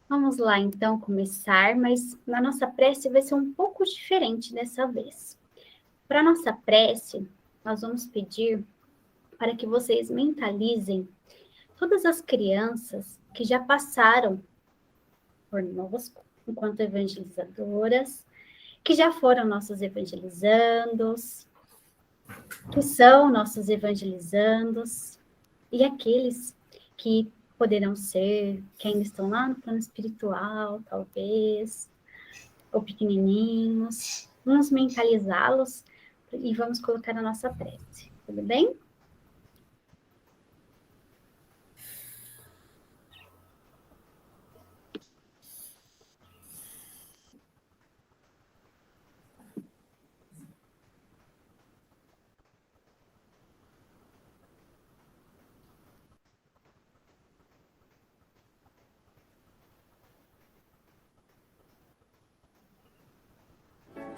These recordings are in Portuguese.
Vamos lá, então, começar, mas na nossa prece vai ser um pouco diferente dessa vez. Para a nossa prece, nós vamos pedir para que vocês mentalizem todas as crianças que já passaram por nós, enquanto evangelizadoras, que já foram nossos evangelizandos, que são nossos evangelizandos, e aqueles que poderão ser, que ainda estão lá no plano espiritual, talvez, ou pequenininhos. Vamos mentalizá-los e vamos colocar na nossa prece. Tudo bem?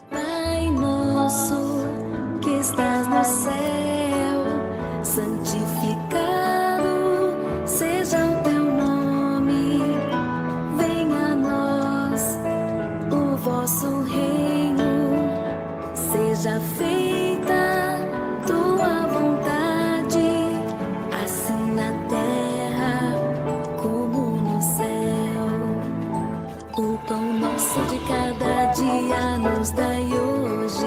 Pai nosso que estás no céu, santificado seja o teu nome. Venha a nós o vosso reino, seja feita tua vontade, assim na terra como no céu. O pão nosso de cada dia nos dai hoje,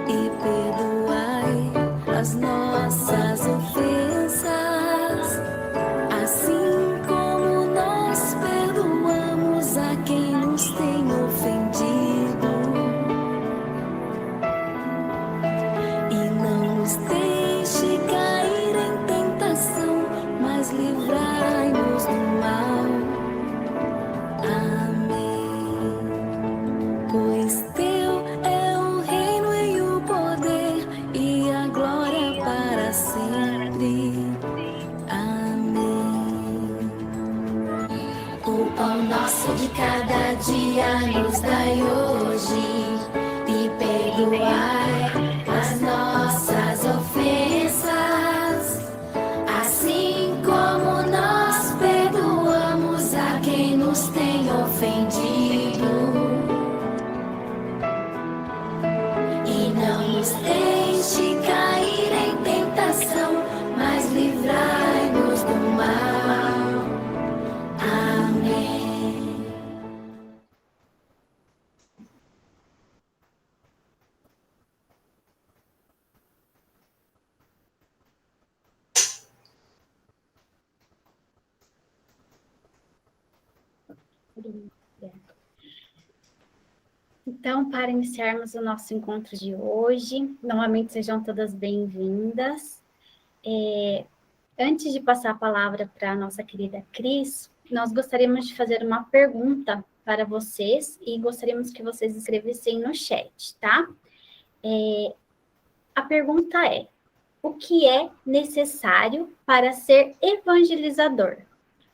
e perdoai as nossas ofensas, assim como nós perdoamos a quem nos tem ofendido. E não nos deixe cair em tentação, mas livrai-nos do mal. Amém. Pois teu é o reino e o poder e a glória para sempre. Amém. O pão nosso de cada dia nos dai hoje, e perdoai as nossas ofensas, assim como nós perdoamos a quem nos tem ofendido. E não nos deixe cair em tentação, mas livrai-nos do mal. Amém. Então, para iniciarmos o nosso encontro de hoje, novamente sejam todas bem-vindas. Antes de passar a palavra para a nossa querida Cris, nós gostaríamos de fazer uma pergunta para vocês e gostaríamos que vocês escrevessem no chat, tá? A pergunta é: o que é necessário para ser evangelizador?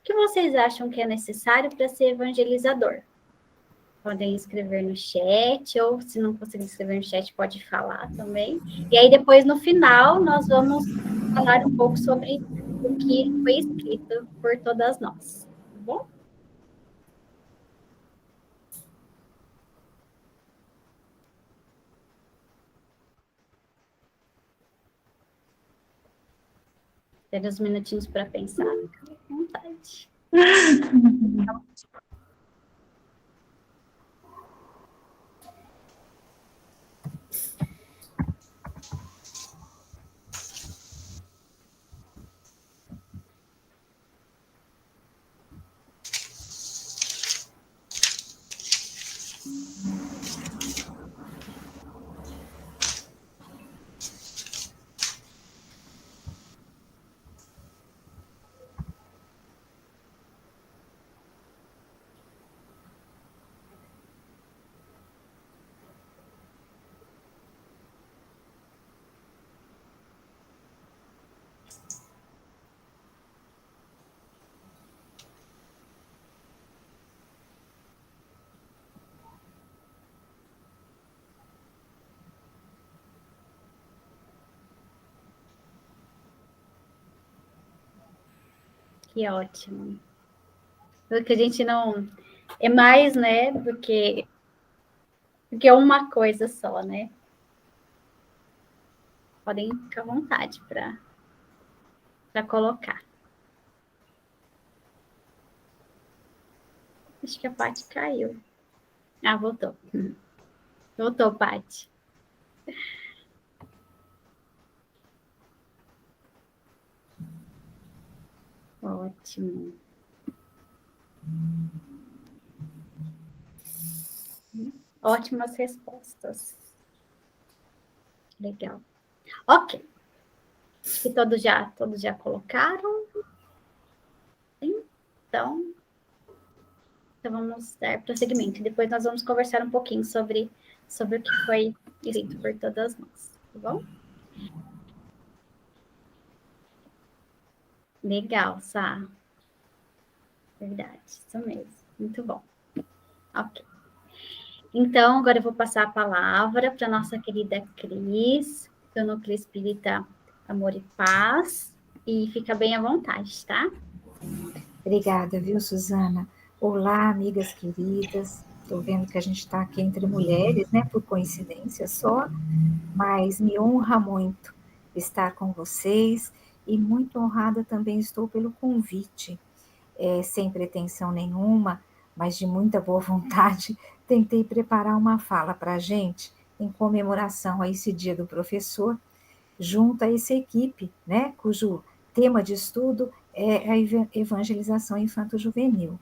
O que vocês acham que é necessário para ser evangelizador? Podem escrever no chat, ou se não conseguir escrever no chat, pode falar também. E aí, depois, no final, nós vamos falar um pouco sobre o que foi escrito por todas nós, tá bom? Ter uns minutinhos para pensar, fica à vontade. Que ótimo. Porque a gente não... É mais, né, do que uma coisa só, né? Podem ficar à vontade para colocar. Acho que a Paty caiu. Ah, voltou. Voltou, Paty. Ótimo. Ótimas respostas. Legal. Ok. Acho que todos já colocaram. Então vamos dar prosseguimento. Depois nós vamos conversar um pouquinho sobre o que foi escrito por todas nós. Tá bom? Legal, Sá. Verdade, isso mesmo. Muito bom. Ok. Então, agora eu vou passar a palavra para a nossa querida Cris, do Núcleo Espírita Amor e Paz. E fica bem à vontade, tá? Obrigada, viu, Suzana? Olá, amigas queridas. Estou vendo que a gente está aqui entre mulheres, né? Por coincidência só, mas me honra muito estar com vocês e muito honrada também estou pelo convite. Sem pretensão nenhuma, mas de muita boa vontade, tentei preparar uma fala para a gente em comemoração a esse Dia do Professor, junto a essa equipe, né, cujo tema de estudo é a evangelização infanto-juvenil.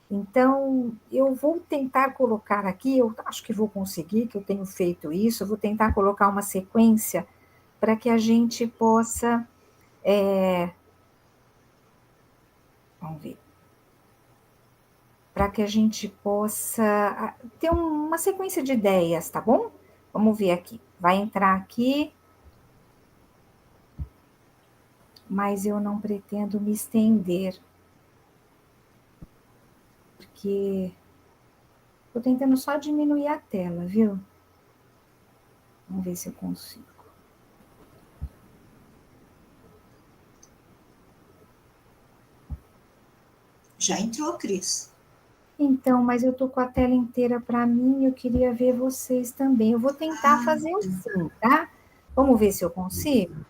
Então, eu vou tentar colocar aqui, eu acho que vou conseguir, que eu tenho feito isso, eu vou tentar colocar uma sequência para que a gente possa... vamos ver. Para que a gente possa ter uma sequência de ideias, tá bom? Vamos ver aqui. Vai entrar aqui, mas eu não pretendo me estender, porque estou tentando só diminuir a tela, viu? Vamos ver se eu consigo. Já entrou, Cris? Então, mas eu estou com a tela inteira para mim, eu queria ver vocês também. Eu vou tentar fazer assim, tá? Vamos ver se eu consigo.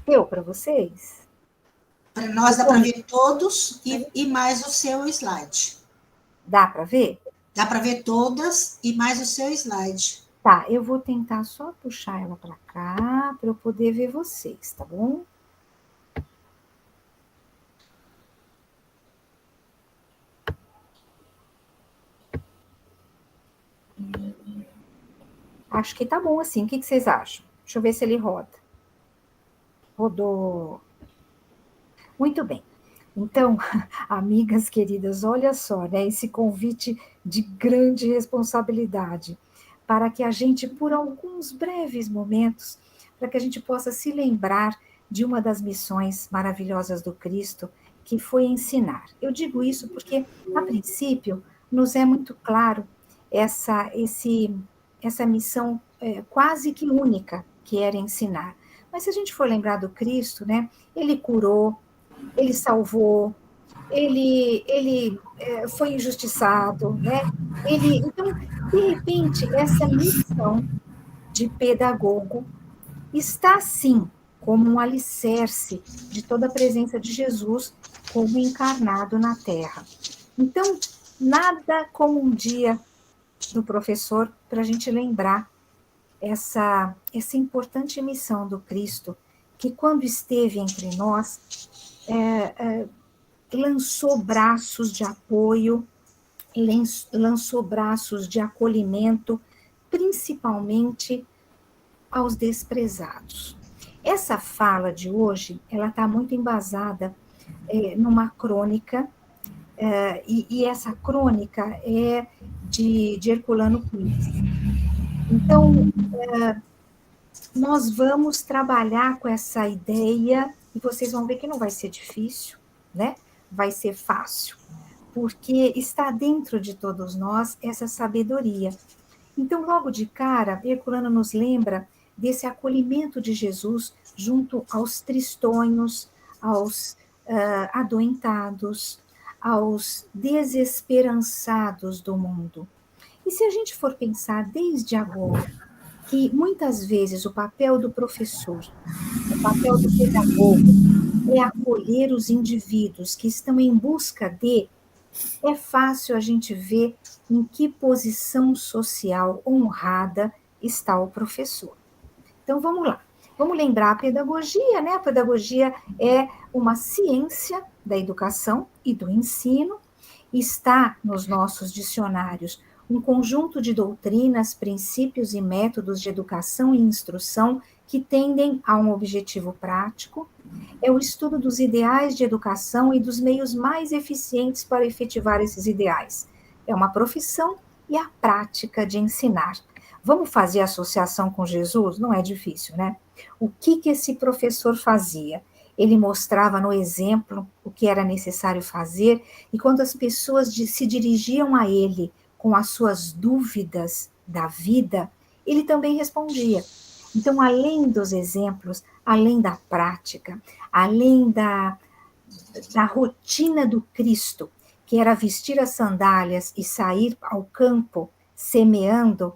Deu para vocês? Para nós dá para ver todos e mais o seu slide. Dá para ver? Dá para ver todas e mais o seu slide. Tá, eu vou tentar só puxar ela para cá, para eu poder ver vocês, tá bom? Acho que tá bom assim. O que vocês acham? Deixa eu ver se ele roda. Rodou. Muito bem. Então, amigas queridas, olha só, né, esse convite de grande responsabilidade para que a gente, por alguns breves momentos, para que a gente possa se lembrar de uma das missões maravilhosas do Cristo, que foi ensinar. Eu digo isso porque, a princípio, nos é muito claro essa missão quase que única, que era ensinar. Mas se a gente for lembrar do Cristo, né, ele curou, ele salvou, ele foi injustiçado, né? Então, de repente, essa missão de pedagogo está, sim, como um alicerce de toda a presença de Jesus como encarnado na Terra. Então, nada como um dia do professor para a gente lembrar essa importante missão do Cristo, que quando esteve entre nós, lançou braços de apoio, lançou braços de acolhimento, principalmente aos desprezados. Essa fala de hoje, ela está muito embasada numa crônica, e essa crônica é de Herculano Pires. Então, nós vamos trabalhar com essa ideia, e vocês vão ver que não vai ser difícil, né? Vai ser fácil, porque está dentro de todos nós essa sabedoria. Então, logo de cara, Herculano nos lembra desse acolhimento de Jesus junto aos tristonhos, aos adoentados, aos desesperançados do mundo. E se a gente for pensar desde agora, que muitas vezes o papel do professor, o papel do pedagogo, é acolher os indivíduos que estão em busca de, é fácil a gente ver em que posição social honrada está o professor. Então, vamos lá. Vamos lembrar a pedagogia, né? A pedagogia é uma ciência da educação e do ensino. Está nos nossos dicionários um conjunto de doutrinas, princípios e métodos de educação e instrução que tendem a um objetivo prático. É o estudo dos ideais de educação e dos meios mais eficientes para efetivar esses ideais. É uma profissão e a prática de ensinar. Vamos fazer associação com Jesus? Não é difícil, né? O que esse professor fazia? Ele mostrava no exemplo o que era necessário fazer, e quando as pessoas se dirigiam a ele com as suas dúvidas da vida, ele também respondia. Então, além dos exemplos, além da prática, além da rotina do Cristo, que era vestir as sandálias e sair ao campo semeando,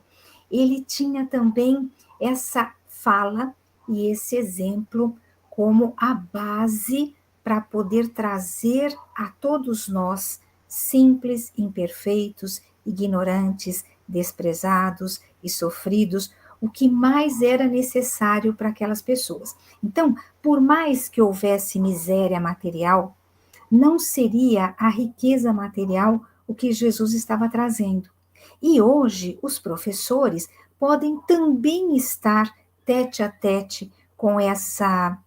ele tinha também essa fala e esse exemplo como a base para poder trazer a todos nós, simples, imperfeitos, ignorantes, desprezados e sofridos, o que mais era necessário para aquelas pessoas. Então, por mais que houvesse miséria material, não seria a riqueza material o que Jesus estava trazendo. E hoje, os professores podem também estar tete a tete com essa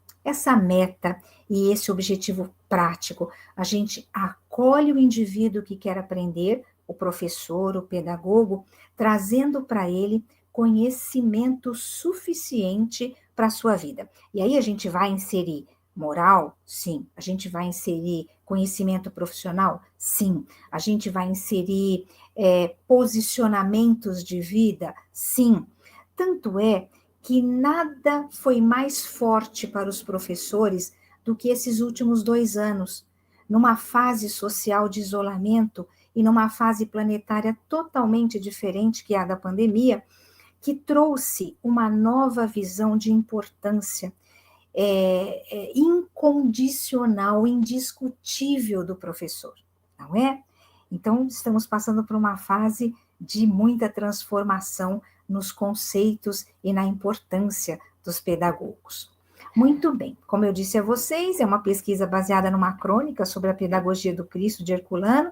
meta e esse objetivo prático. A gente acolhe o indivíduo que quer aprender, o professor, o pedagogo, trazendo para ele conhecimento suficiente para a sua vida. E aí a gente vai inserir moral? Sim. A gente vai inserir conhecimento profissional? Sim. A gente vai inserir posicionamentos de vida? Sim. Tanto é que nada foi mais forte para os professores do que esses últimos 2 anos, numa fase social de isolamento e numa fase planetária totalmente diferente que a da pandemia, que trouxe uma nova visão de importância incondicional, indiscutível do professor, não é? Então, estamos passando por uma fase de muita transformação nos conceitos e na importância dos pedagogos. Muito bem, como eu disse a vocês, é uma pesquisa baseada numa crônica sobre a pedagogia do Cristo de Herculano,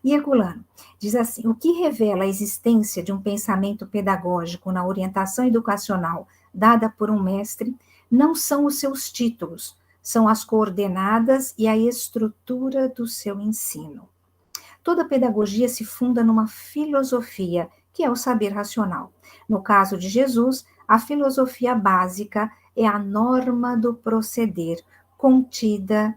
e Herculano diz assim: o que revela a existência de um pensamento pedagógico na orientação educacional dada por um mestre não são os seus títulos, são as coordenadas e a estrutura do seu ensino. Toda pedagogia se funda numa filosofia, que é o saber racional. No caso de Jesus, a filosofia básica é a norma do proceder contida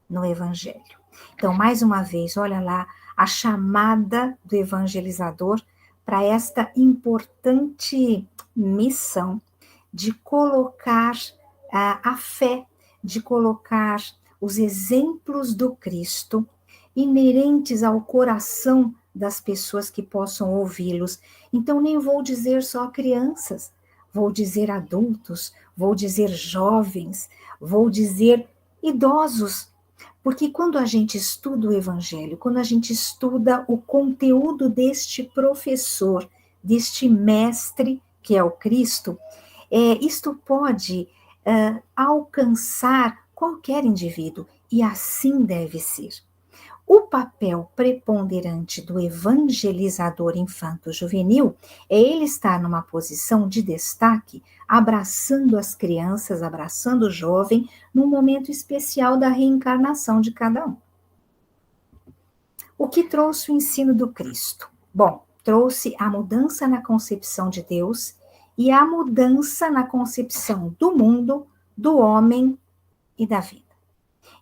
no Evangelho. Então, mais uma vez, olha lá a chamada do evangelizador para esta importante missão de colocar a fé, de colocar os exemplos do Cristo inerentes ao coração das pessoas que possam ouvi-los. Então, nem vou dizer só crianças, vou dizer adultos, vou dizer jovens, vou dizer idosos. Porque quando a gente estuda o Evangelho, quando a gente estuda o conteúdo deste professor, deste mestre, que é o Cristo, isto pode alcançar qualquer indivíduo, e assim deve ser. O papel preponderante do evangelizador infanto-juvenil é ele estar numa posição de destaque, abraçando as crianças, abraçando o jovem, num momento especial da reencarnação de cada um. O que trouxe o ensino do Cristo? Bom, trouxe a mudança na concepção de Deus e a mudança na concepção do mundo, do homem e da vida.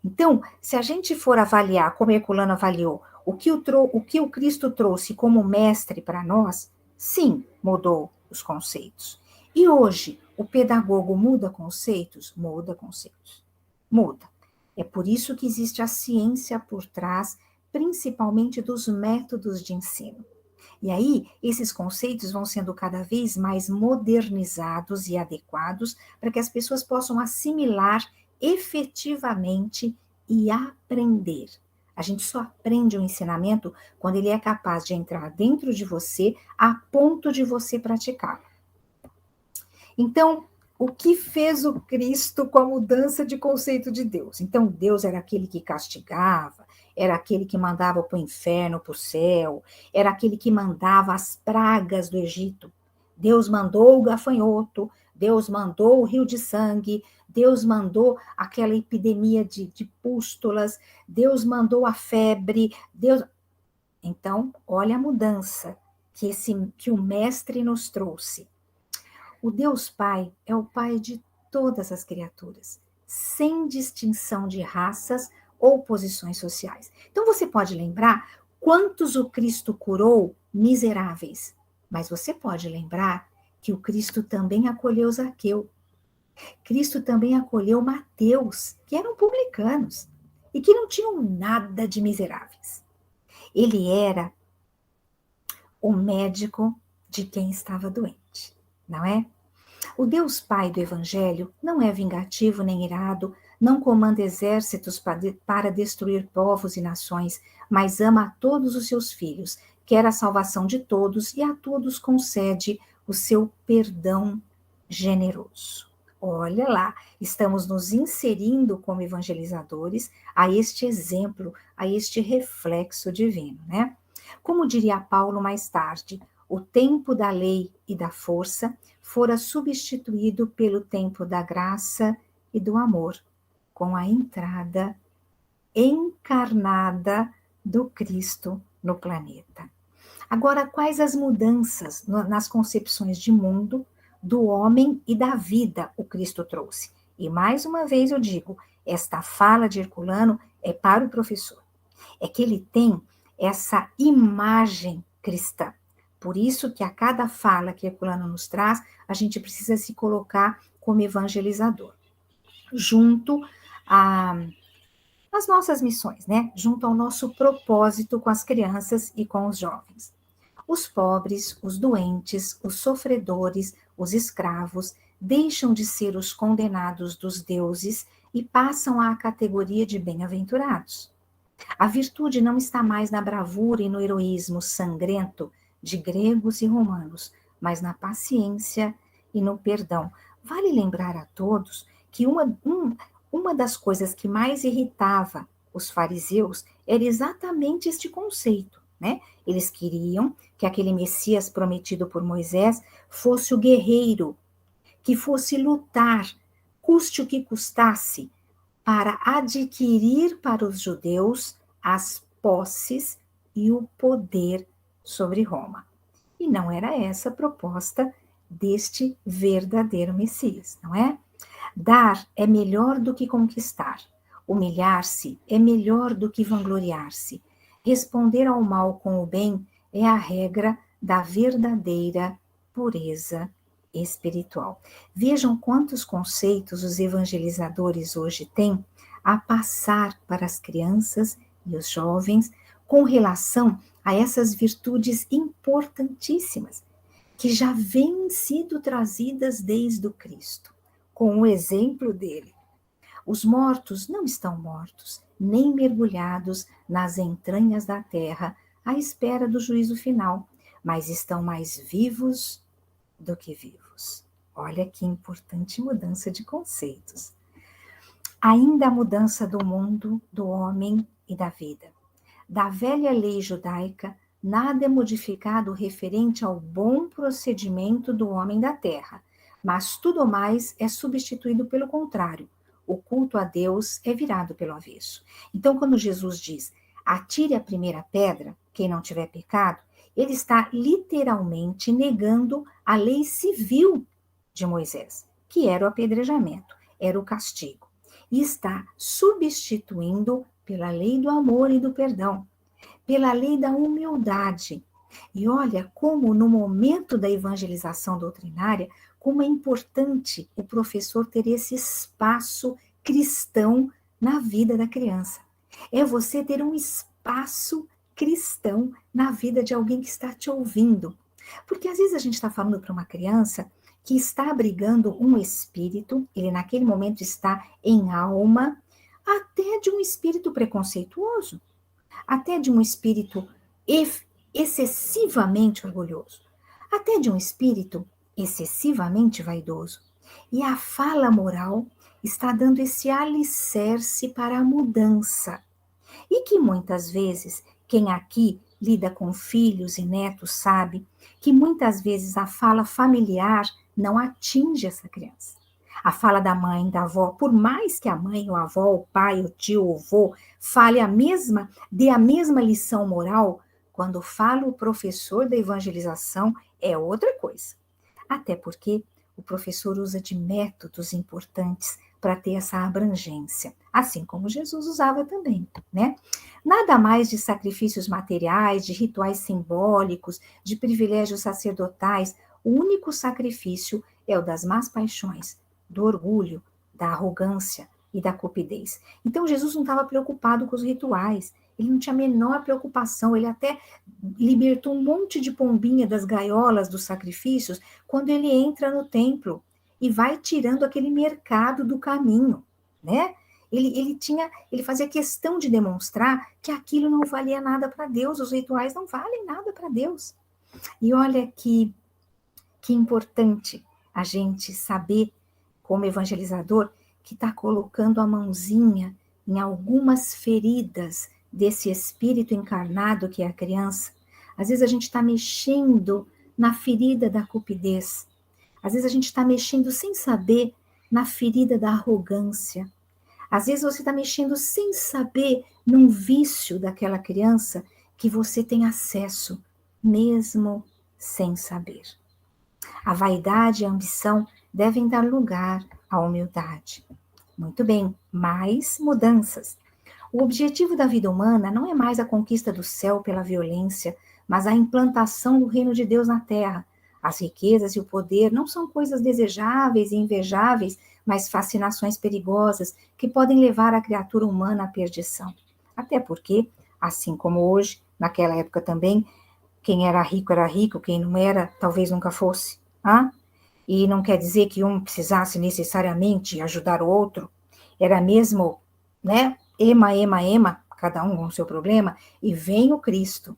Então, se a gente for avaliar, como Herculano avaliou, o que o Cristo trouxe como mestre para nós, sim, mudou os conceitos. E hoje, o pedagogo muda conceitos? Muda conceitos. Muda. É por isso que existe a ciência por trás, principalmente dos métodos de ensino. E aí, esses conceitos vão sendo cada vez mais modernizados e adequados para que as pessoas possam assimilar efetivamente e aprender. A gente só aprende o ensinamento quando ele é capaz de entrar dentro de você a ponto de você praticá-lo. Então, o que fez o Cristo com a mudança de conceito de Deus? Então, Deus era aquele que castigava, era aquele que mandava para o inferno, para o céu, era aquele que mandava as pragas do Egito. Deus mandou o gafanhoto, Deus mandou o rio de sangue, Deus mandou aquela epidemia de pústulas, Deus mandou a febre, Deus... Então, olha a mudança que o Mestre nos trouxe. O Deus Pai é o Pai de todas as criaturas, sem distinção de raças ou posições sociais. Então você pode lembrar quantos o Cristo curou miseráveis, mas você pode lembrar que o Cristo também acolheu Zaqueu. Cristo também acolheu Mateus, que eram publicanos e que não tinham nada de miseráveis. Ele era o médico de quem estava doente, não é? O Deus Pai do Evangelho não é vingativo nem irado, não comanda exércitos para destruir povos e nações, mas ama a todos os seus filhos, quer a salvação de todos e a todos concede o seu perdão generoso. Olha lá, estamos nos inserindo como evangelizadores a este exemplo, a este reflexo divino, né? Como diria Paulo mais tarde, o tempo da lei e da força fora substituído pelo tempo da graça e do amor, com a entrada encarnada do Cristo no planeta. Agora, quais as mudanças nas concepções de mundo, do homem e da vida o Cristo trouxe? E mais uma vez eu digo, esta fala de Herculano é para o professor. É que ele tem essa imagem cristã. Por isso que a cada fala que Herculano nos traz, a gente precisa se colocar como evangelizador, junto às nossas missões, né? Junto ao nosso propósito com as crianças e com os jovens. Os pobres, os doentes, os sofredores, os escravos, deixam de ser os condenados dos deuses e passam à categoria de bem-aventurados. A virtude não está mais na bravura e no heroísmo sangrento de gregos e romanos, mas na paciência e no perdão. Vale lembrar a todos que uma das coisas que mais irritava os fariseus era exatamente este conceito, né? Eles queriam que aquele Messias prometido por Moisés fosse o guerreiro, que fosse lutar, custe o que custasse, para adquirir para os judeus as posses e o poder sobre Roma. E não era essa a proposta deste verdadeiro Messias, não é? Dar é melhor do que conquistar. Humilhar-se é melhor do que vangloriar-se. Responder ao mal com o bem é a regra da verdadeira pureza espiritual. Vejam quantos conceitos os evangelizadores hoje têm a passar para as crianças e os jovens com relação a essas virtudes importantíssimas que já vêm sido trazidas desde o Cristo, com o exemplo dele. Os mortos não estão mortos, nem mergulhados nas entranhas da terra, à espera do juízo final, mas estão mais vivos do que vivos. Olha que importante mudança de conceitos. Ainda a mudança do mundo, do homem e da vida. Da velha lei judaica, nada é modificado referente ao bom procedimento do homem da terra, mas tudo mais é substituído pelo contrário. O culto a Deus é virado pelo avesso. Então, quando Jesus diz, atire a primeira pedra, quem não tiver pecado, ele está literalmente negando a lei civil de Moisés, que era o apedrejamento, era o castigo, e está substituindo pela lei do amor e do perdão, pela lei da humildade. E olha como no momento da evangelização doutrinária, como é importante o professor ter esse espaço cristão na vida da criança. É você ter um espaço passo cristão na vida de alguém que está te ouvindo. Porque às vezes a gente está falando para uma criança que está abrigando um espírito, ele naquele momento está em alma, até de um espírito preconceituoso, até de um espírito excessivamente orgulhoso, até de um espírito excessivamente vaidoso. E a fala moral está dando esse alicerce para a mudança. E que muitas vezes, quem aqui lida com filhos e netos sabe que muitas vezes a fala familiar não atinge essa criança. A fala da mãe, da avó, por mais que a mãe, o avó, o pai, o tio, o avô dê a mesma lição moral, quando fala o professor da evangelização, é outra coisa. Até porque o professor usa de métodos importantes para ter essa abrangência, assim como Jesus usava também, né? Nada mais de sacrifícios materiais, de rituais simbólicos, de privilégios sacerdotais. O único sacrifício é o das más paixões, do orgulho, da arrogância e da cupidez. Então, Jesus não estava preocupado com os rituais, ele não tinha a menor preocupação, ele até libertou um monte de pombinha das gaiolas dos sacrifícios quando ele entra no templo e vai tirando aquele mercado do caminho, né? Ele fazia questão de demonstrar que aquilo não valia nada para Deus, os rituais não valem nada para Deus. E olha que importante a gente saber, como evangelizador, que está colocando a mãozinha em algumas feridas desse espírito encarnado que é a criança. Às vezes a gente está mexendo na ferida da cupidez. Às vezes a gente está mexendo sem saber na ferida da arrogância. Às vezes você está mexendo sem saber num vício daquela criança que você tem acesso, mesmo sem saber. A vaidade e a ambição devem dar lugar à humildade. Muito bem, mais mudanças. O objetivo da vida humana não é mais a conquista do céu pela violência, mas a implantação do reino de Deus na terra. As riquezas e o poder não são coisas desejáveis e invejáveis, mas fascinações perigosas que podem levar a criatura humana à perdição. Até porque, assim como hoje, naquela época também, quem era rico, quem não era, talvez nunca fosse. E não quer dizer que um precisasse necessariamente ajudar o outro. Era mesmo, né? Ema, cada um com o seu problema, e vem o Cristo.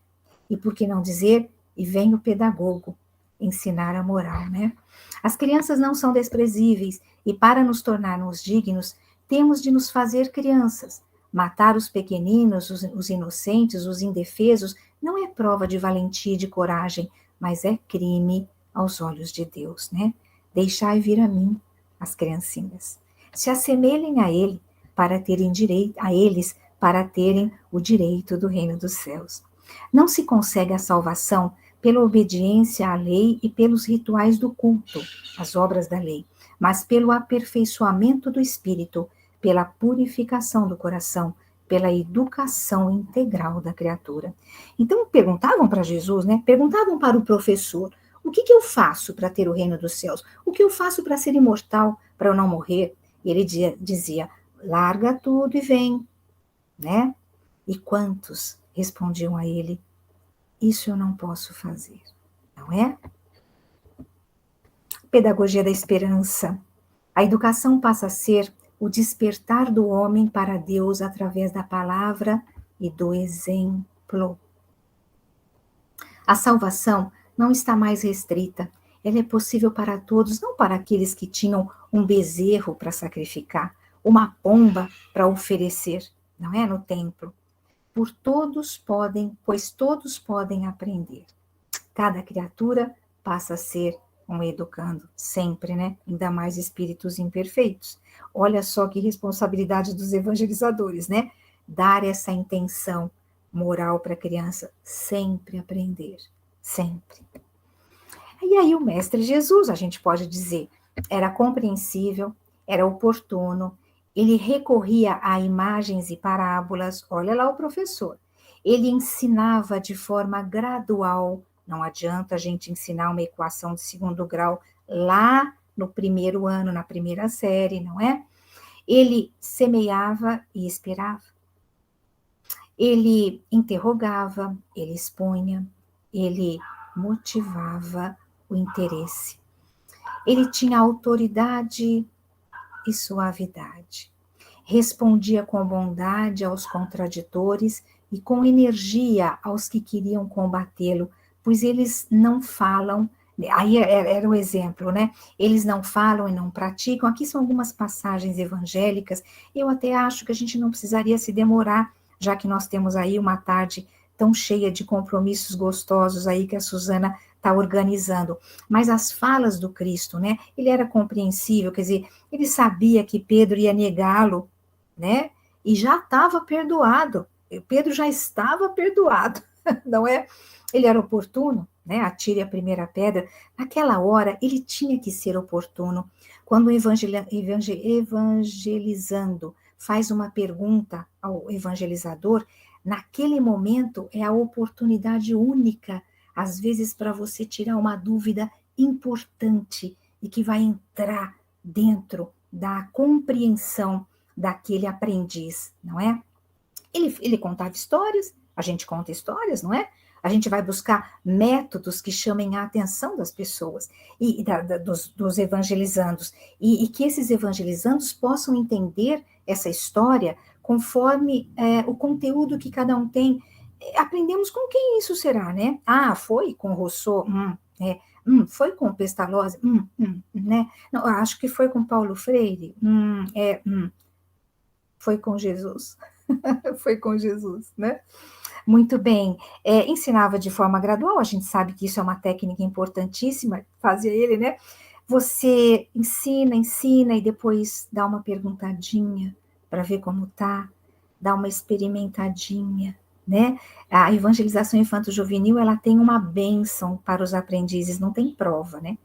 E por que não dizer, e vem o pedagogo, ensinar a moral, né? As crianças não são desprezíveis, e para nos tornarmos dignos, temos de nos fazer crianças. Matar os pequeninos, os inocentes, os indefesos, não é prova de valentia e de coragem, mas é crime aos olhos de Deus, né? Deixai vir a mim as criancinhas. Se assemelhem a ele, para terem o direito do reino dos céus. Não se consegue a salvação pela obediência à lei e pelos rituais do culto, as obras da lei, mas pelo aperfeiçoamento do espírito, pela purificação do coração, pela educação integral da criatura. Então, perguntavam para Jesus, né? Perguntavam para o professor, o que eu faço para ter o reino dos céus? O que eu faço para ser imortal, para eu não morrer? E ele dizia, larga tudo e vem, né? E quantos respondiam a ele, isso eu não posso fazer, não é? Pedagogia da esperança. A educação passa a ser o despertar do homem para Deus através da palavra e do exemplo. A salvação não está mais restrita. Ela é possível para todos, não para aqueles que tinham um bezerro para sacrificar, uma pomba para oferecer, não é? No templo. Pois todos podem aprender. Cada criatura passa a ser um educando, sempre, né? Ainda mais espíritos imperfeitos. Olha só que responsabilidade dos evangelizadores, né? Dar essa intenção moral para a criança, sempre aprender, sempre. E aí o mestre Jesus, a gente pode dizer, era compreensível, era oportuno, ele recorria a imagens e parábolas, olha lá o professor, ele ensinava de forma gradual, não adianta a gente ensinar uma equação de segundo grau lá no primeiro ano, na primeira série, não é? Ele semeava e esperava. Ele interrogava, ele expunha, ele motivava o interesse. Ele tinha autoridade e suavidade. Respondia com bondade aos contraditores e com energia aos que queriam combatê-lo, pois eles não falam. Aí era o exemplo, né? Eles não falam e não praticam. Aqui são algumas passagens evangélicas. Eu até acho que a gente não precisaria se demorar, já que nós temos aí uma tarde tão cheia de compromissos gostosos aí que a Suzana está organizando. Mas as falas do Cristo, né? Ele era compreensível, quer dizer, ele sabia que Pedro ia negá-lo, né? E já estava perdoado. Pedro já estava perdoado, não é? Ele era oportuno, né? Atire a primeira pedra. Naquela hora, ele tinha que ser oportuno. Quando o evangelizando faz uma pergunta ao evangelizador, naquele momento é a oportunidade única, às vezes, para você tirar uma dúvida importante e que vai entrar dentro da compreensão daquele aprendiz, não é? Ele contava histórias, a gente conta histórias, não é? A gente vai buscar métodos que chamem a atenção das pessoas e dos evangelizandos, e que esses evangelizandos possam entender essa história conforme o conteúdo que cada um tem. Aprendemos com quem isso será, né? Ah, foi com Rousseau, foi com Pestalozzi, né? Não, acho que foi com Paulo Freire, foi com Jesus, foi com Jesus, né? Muito bem, ensinava de forma gradual, a gente sabe que isso é uma técnica importantíssima, fazia ele, né? Você ensina e depois dá uma perguntadinha para ver como tá, dá uma experimentadinha, né? A evangelização infanto-juvenil, ela tem uma bênção para os aprendizes, não tem prova, né?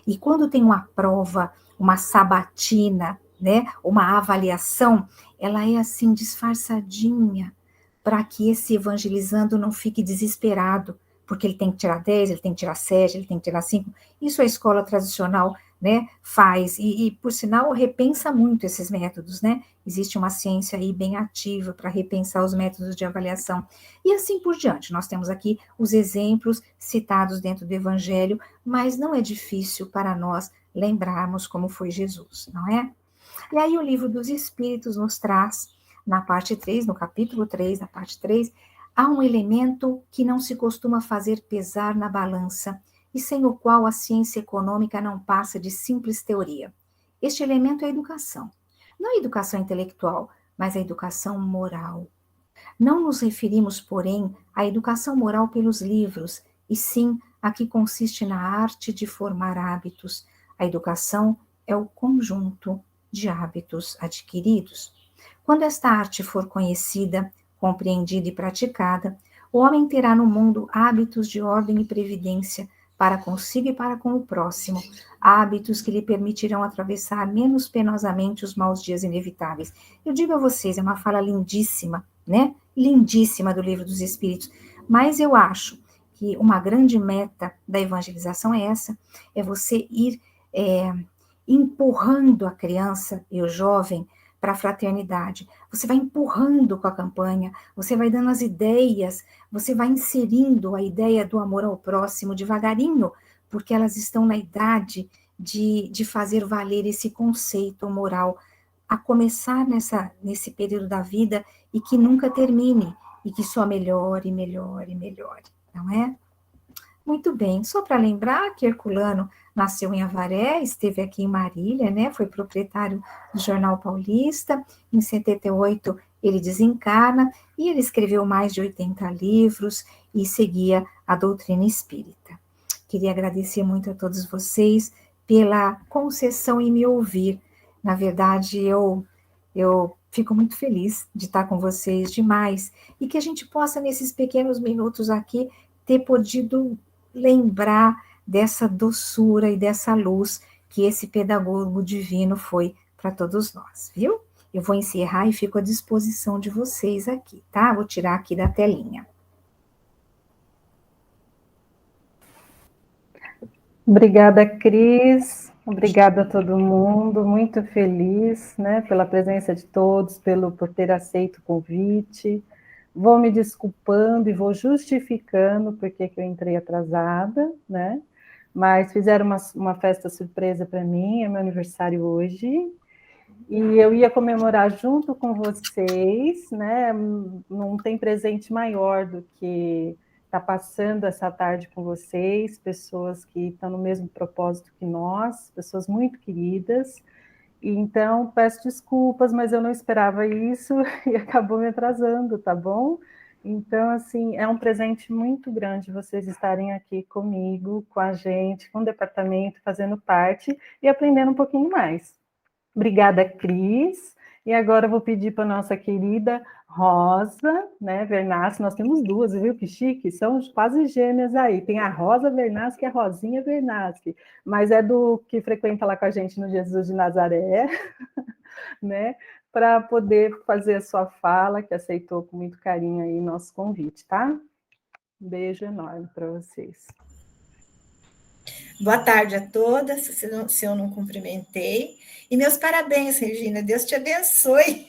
E quando tem uma prova, uma sabatina, né, uma avaliação, ela é assim disfarçadinha, para que esse evangelizando não fique desesperado, porque ele tem que tirar 10, ele tem que tirar 7, ele tem que tirar 5. Isso a escola tradicional, né, faz, e por sinal repensa muito esses métodos, né? Existe uma ciência aí bem ativa para repensar os métodos de avaliação. E assim por diante, nós temos aqui os exemplos citados dentro do Evangelho, mas não é difícil para nós lembrarmos como foi Jesus, não é? E aí o livro dos Espíritos nos traz, na parte 3, no capítulo 3, na parte 3, há um elemento que não se costuma fazer pesar na balança, e sem o qual a ciência econômica não passa de simples teoria. Este elemento é a educação. Não a educação intelectual, mas a educação moral. Não nos referimos, porém, à educação moral pelos livros, e sim a que consiste na arte de formar hábitos. A educação é o conjunto de hábitos adquiridos. Quando esta arte for conhecida, compreendida e praticada, o homem terá no mundo hábitos de ordem e previdência para consigo e para com o próximo, hábitos que lhe permitirão atravessar menos penosamente os maus dias inevitáveis. Eu digo a vocês, é uma fala lindíssima, né? Lindíssima do Livro dos Espíritos, mas eu acho que uma grande meta da evangelização é essa, é você ir empurrando a criança e o jovem para a fraternidade. Você vai empurrando com a campanha, você vai dando as ideias, você vai inserindo a ideia do amor ao próximo devagarinho, porque elas estão na idade de fazer valer esse conceito moral, a começar nesse período da vida e que nunca termine, e que só melhore, melhore, melhore, não é? Muito bem, só para lembrar que Herculano nasceu em Avaré, esteve aqui em Marília, né? Foi proprietário do Jornal Paulista. Em 78 ele desencarna e ele escreveu mais de 80 livros e seguia a doutrina espírita. Queria agradecer muito a todos vocês pela concessão em me ouvir. Na verdade, eu fico muito feliz de estar com vocês demais e que a gente possa, nesses pequenos minutos aqui, ter podido lembrar dessa doçura e dessa luz que esse pedagogo divino foi para todos nós, viu? Eu vou encerrar e fico à disposição de vocês aqui, tá? Vou tirar aqui da telinha. Obrigada, Cris. Obrigada a todo mundo. Muito feliz, né, pela presença de todos, por ter aceito o convite. Vou me desculpando e vou justificando porque que eu entrei atrasada, né? Mas fizeram uma festa surpresa para mim, é meu aniversário hoje, e eu ia comemorar junto com vocês, né? Não tem presente maior do que estar passando essa tarde com vocês, pessoas que estão no mesmo propósito que nós, pessoas muito queridas. E então, peço desculpas, mas eu não esperava isso e acabou me atrasando, tá bom? Então, assim, é um presente muito grande vocês estarem aqui comigo, com a gente, com o departamento, fazendo parte e aprendendo um pouquinho mais. Obrigada, Cris. E agora eu vou pedir para a nossa querida Rosa, né, Vernaschi. Nós temos duas, viu? Que chique, são quase gêmeas aí. Tem a Rosa Vernaschi e a Rosinha Vernaschi, mas é do que frequenta lá com a gente no Jesus de Nazaré, né? Para poder fazer a sua fala, que aceitou com muito carinho aí nosso convite, tá? Um beijo enorme para vocês. Boa tarde a todas, se eu não cumprimentei. E meus parabéns, Regina, Deus te abençoe.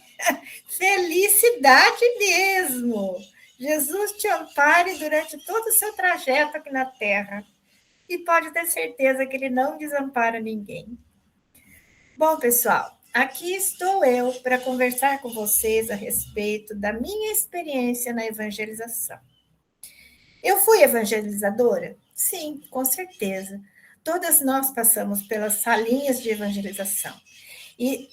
Felicidade mesmo! Jesus te ampare durante todo o seu trajeto aqui na Terra. E pode ter certeza que Ele não desampara ninguém. Bom, pessoal, aqui estou eu para conversar com vocês a respeito da minha experiência na evangelização. Eu fui evangelizadora? Sim, com certeza. Todas nós passamos pelas salinhas de evangelização. E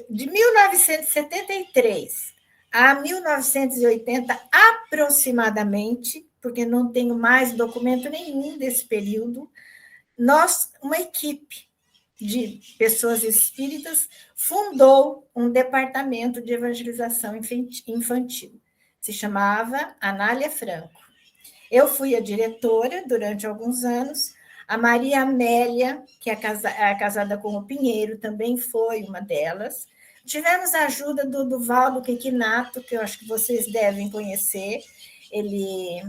de 1973 a 1980, aproximadamente, porque não tenho mais documento nenhum desse período, nós, uma equipe de pessoas espíritas, fundou um departamento de evangelização infantil. Se chamava Anália Franco. Eu fui a diretora durante alguns anos. A Maria Amélia, que é casada com o Pinheiro, também foi uma delas. Tivemos a ajuda do Duvaldo Quequinato, que eu acho que vocês devem conhecer. Ele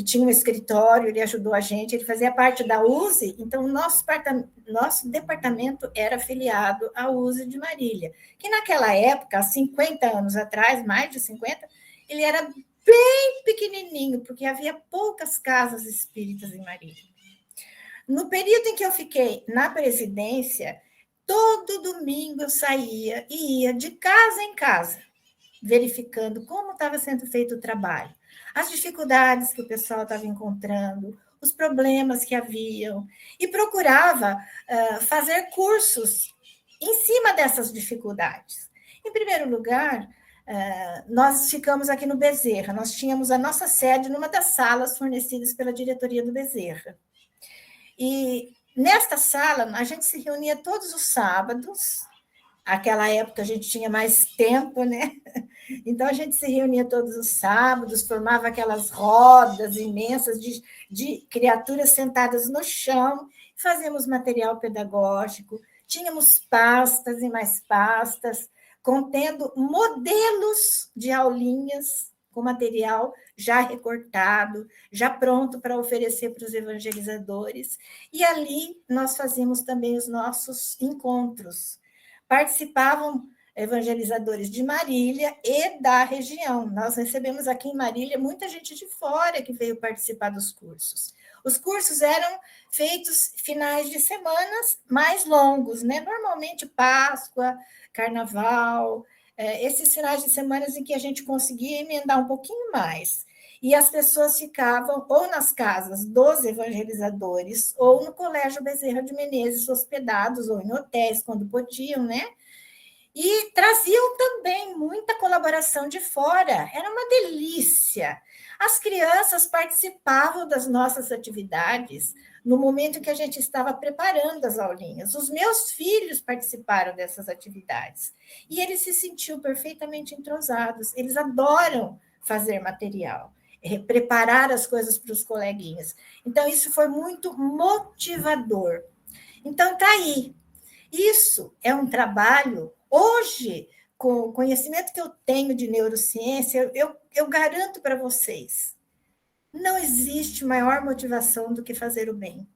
tinha um escritório, ele ajudou a gente, ele fazia parte da USE, então nosso departamento era afiliado à USE de Marília, que naquela época, há 50 anos atrás, mais de 50, ele era bem pequenininho, porque havia poucas casas espíritas em Marília. No período em que eu fiquei na presidência, todo domingo eu saía e ia de casa em casa, verificando como estava sendo feito o trabalho, as dificuldades que o pessoal estava encontrando, os problemas que haviam, e procurava fazer cursos em cima dessas dificuldades. Em primeiro lugar, nós ficamos aqui no Bezerra, nós tínhamos a nossa sede numa das salas fornecidas pela diretoria do Bezerra. E nesta sala, a gente se reunia todos os sábados. Aquela época a gente tinha mais tempo, né? Então a gente se reunia todos os sábados, formava aquelas rodas imensas de criaturas sentadas no chão, fazíamos material pedagógico, tínhamos pastas e mais pastas, contendo modelos de aulinhas com material já recortado, já pronto para oferecer para os evangelizadores. E ali nós fazíamos também os nossos encontros. Participavam evangelizadores de Marília e da região. Nós recebemos aqui em Marília muita gente de fora que veio participar dos cursos. Os cursos eram feitos finais de semanas mais longos, né? Normalmente Páscoa, Carnaval, esses finais de semana em que a gente conseguia emendar um pouquinho mais. E as pessoas ficavam ou nas casas dos evangelizadores ou no Colégio Bezerra de Menezes, hospedados, ou em hotéis, quando podiam, né? E traziam também muita colaboração de fora. Era uma delícia. As crianças participavam das nossas atividades no momento em que a gente estava preparando as aulinhas. Os meus filhos participaram dessas atividades. E eles se sentiam perfeitamente entrosados. Eles adoram fazer material, preparar as coisas para os coleguinhas. Então, isso foi muito motivador. Então, está aí. Isso é um trabalho, hoje, com o conhecimento que eu tenho de neurociência, eu garanto para vocês, não existe maior motivação do que fazer o bem.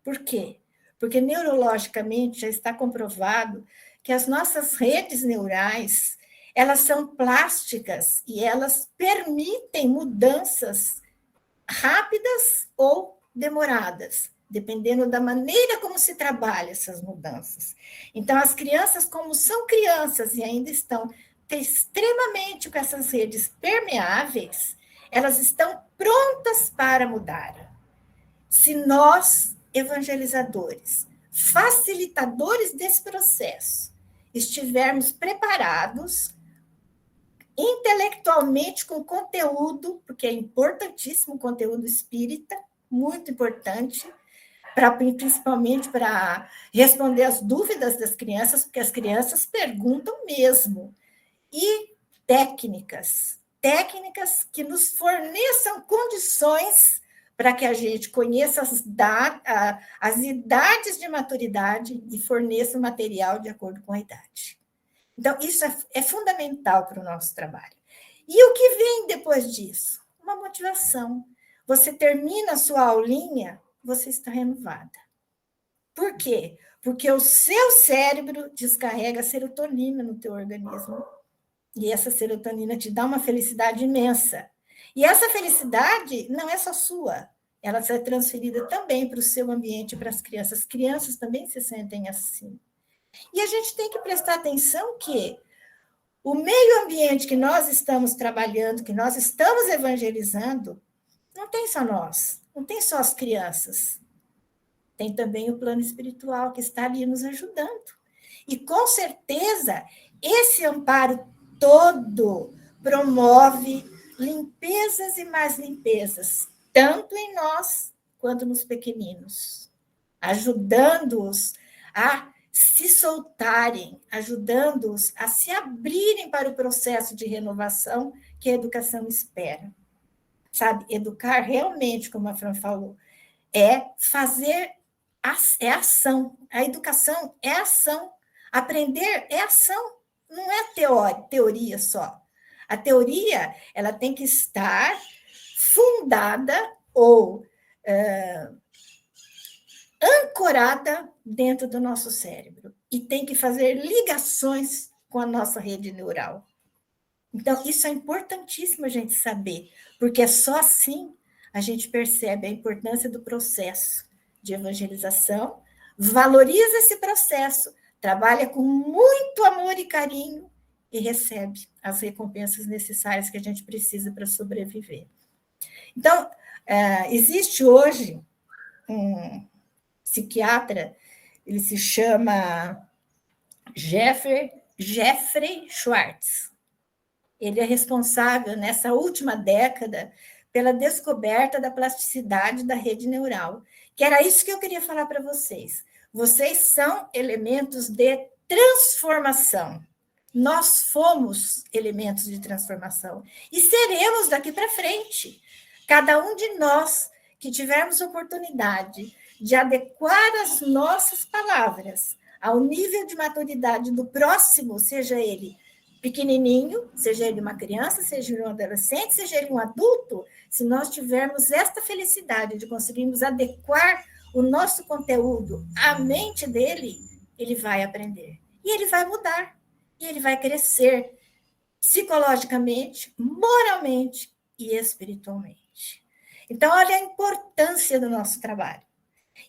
Por quê? Porque neurologicamente já está comprovado que as nossas redes neurais, elas são plásticas e elas permitem mudanças rápidas ou demoradas, dependendo da maneira como se trabalha essas mudanças. Então, as crianças, como são crianças e ainda estão extremamente com essas redes permeáveis, elas estão prontas para mudar. Se nós, evangelizadores, facilitadores desse processo, estivermos preparados intelectualmente com conteúdo, porque é importantíssimo o conteúdo espírita, muito importante, principalmente para responder as dúvidas das crianças, porque as crianças perguntam mesmo. E técnicas que nos forneçam condições para que a gente conheça as idades de maturidade e forneça o material de acordo com a idade. Então, isso é fundamental para o nosso trabalho. E o que vem depois disso? Uma motivação. Você termina a sua aulinha, você está renovada. Por quê? Porque o seu cérebro descarrega serotonina no teu organismo. E essa serotonina te dá uma felicidade imensa. E essa felicidade não é só sua, ela é transferida também para o seu ambiente, para as crianças. As crianças também se sentem assim. E a gente tem que prestar atenção que o meio ambiente que nós estamos trabalhando, que nós estamos evangelizando, não tem só nós, não tem só as crianças. Tem também o plano espiritual que está ali nos ajudando. E, com certeza, esse amparo todo promove limpezas e mais limpezas, tanto em nós quanto nos pequeninos, ajudando-os a se soltarem, ajudando-os a se abrirem para o processo de renovação que a educação espera. Sabe, educar realmente, como a Fran falou, é fazer, é ação. A educação é ação. Aprender é ação, não é teoria só. A teoria, ela tem que estar fundada ou ancorada dentro do nosso cérebro e tem que fazer ligações com a nossa rede neural. Então, isso é importantíssimo a gente saber, porque é só assim a gente percebe a importância do processo de evangelização, valoriza esse processo, trabalha com muito amor e carinho e recebe as recompensas necessárias que a gente precisa para sobreviver. Então, existe hoje um psiquiatra, ele se chama Jeffrey Schwartz. Ele é responsável, nessa última década, pela descoberta da plasticidade da rede neural, que era isso que eu queria falar para vocês. Vocês são elementos de transformação. Nós fomos elementos de transformação e seremos daqui para frente. Cada um de nós que tivermos oportunidade de adequar as nossas palavras ao nível de maturidade do próximo, seja ele pequenininho, seja ele uma criança, seja ele um adolescente, seja ele um adulto, se nós tivermos esta felicidade de conseguirmos adequar o nosso conteúdo à mente dele, ele vai aprender. E ele vai mudar. E ele vai crescer psicologicamente, moralmente e espiritualmente. Então, olha a importância do nosso trabalho.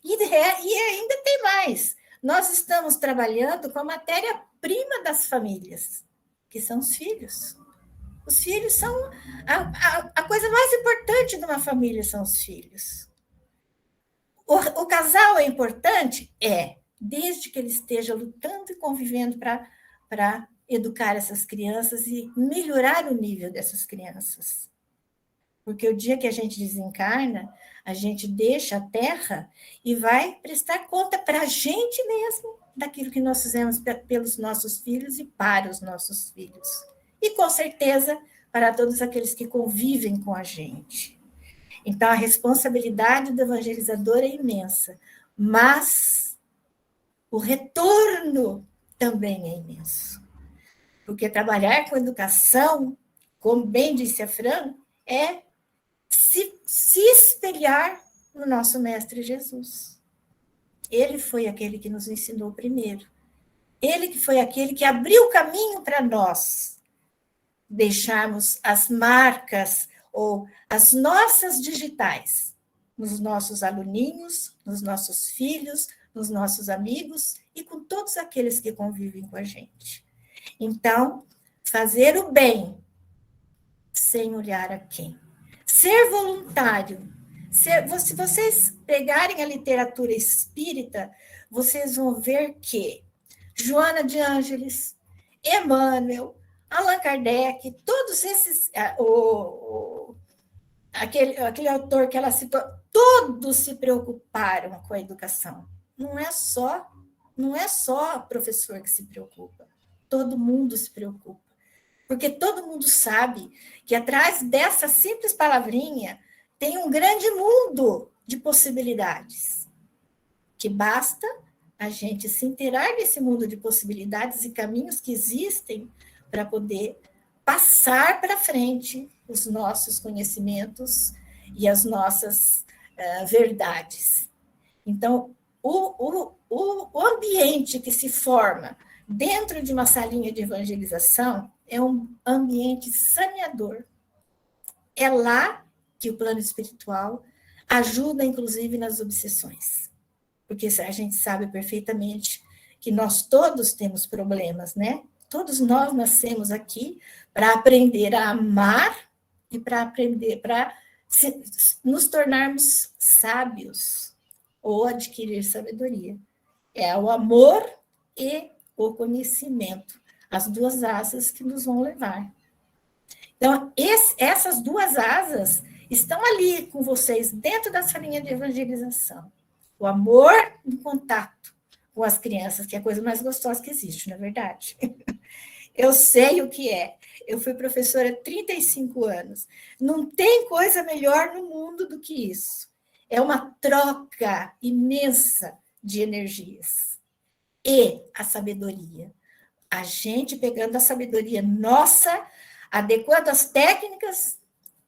E ainda tem mais. Nós estamos trabalhando com a matéria-prima das famílias, que são os filhos. Os filhos são a coisa mais importante de uma família, são os filhos. O casal é importante? É, desde que ele esteja lutando e convivendo para educar essas crianças e melhorar o nível dessas crianças. Porque o dia que a gente desencarna, a gente deixa a Terra e vai prestar conta para a gente mesmo daquilo que nós fizemos pelos nossos filhos e para os nossos filhos. E, com certeza, para todos aqueles que convivem com a gente. Então, a responsabilidade do evangelizador é imensa, mas o retorno também é imenso. Porque trabalhar com educação, como bem disse a Fran, é se espelhar no nosso Mestre Jesus. Ele foi aquele que nos ensinou primeiro. Ele que foi aquele que abriu o caminho para nós. deixarmos as marcas ou as nossas digitais nos nossos aluninhos, nos nossos filhos, nos nossos amigos e com todos aqueles que convivem com a gente. Então, fazer o bem sem olhar a quem. Ser voluntário. Se vocês pegarem a literatura espírita, vocês vão ver que Joana de Ângeles, Emmanuel, Allan Kardec, todos esses, aquele autor que ela citou, todos se preocuparam com a educação. Não é só o professor que se preocupa, todo mundo se preocupa. Porque todo mundo sabe que atrás dessa simples palavrinha tem um grande mundo de possibilidades, que basta a gente se inteirar desse mundo de possibilidades e caminhos que existem para poder passar para frente os nossos conhecimentos e as nossas verdades. Então, o ambiente que se forma dentro de uma salinha de evangelização é um ambiente saneador. É lá que o plano espiritual ajuda, inclusive, nas obsessões. Porque a gente sabe perfeitamente que nós todos temos problemas, né? Todos nós nascemos aqui para aprender a amar e para nos tornarmos sábios ou adquirir sabedoria. É o amor e o conhecimento, as duas asas que nos vão levar. Então, essas duas asas estão ali com vocês, dentro dessa linha de evangelização. O amor em contato com as crianças, que é a coisa mais gostosa que existe, não é verdade? Eu sei o que é. Eu fui professora há 35 anos. Não tem coisa melhor no mundo do que isso. É uma troca imensa de energias. E a sabedoria. A gente pegando a sabedoria nossa, adequando as técnicas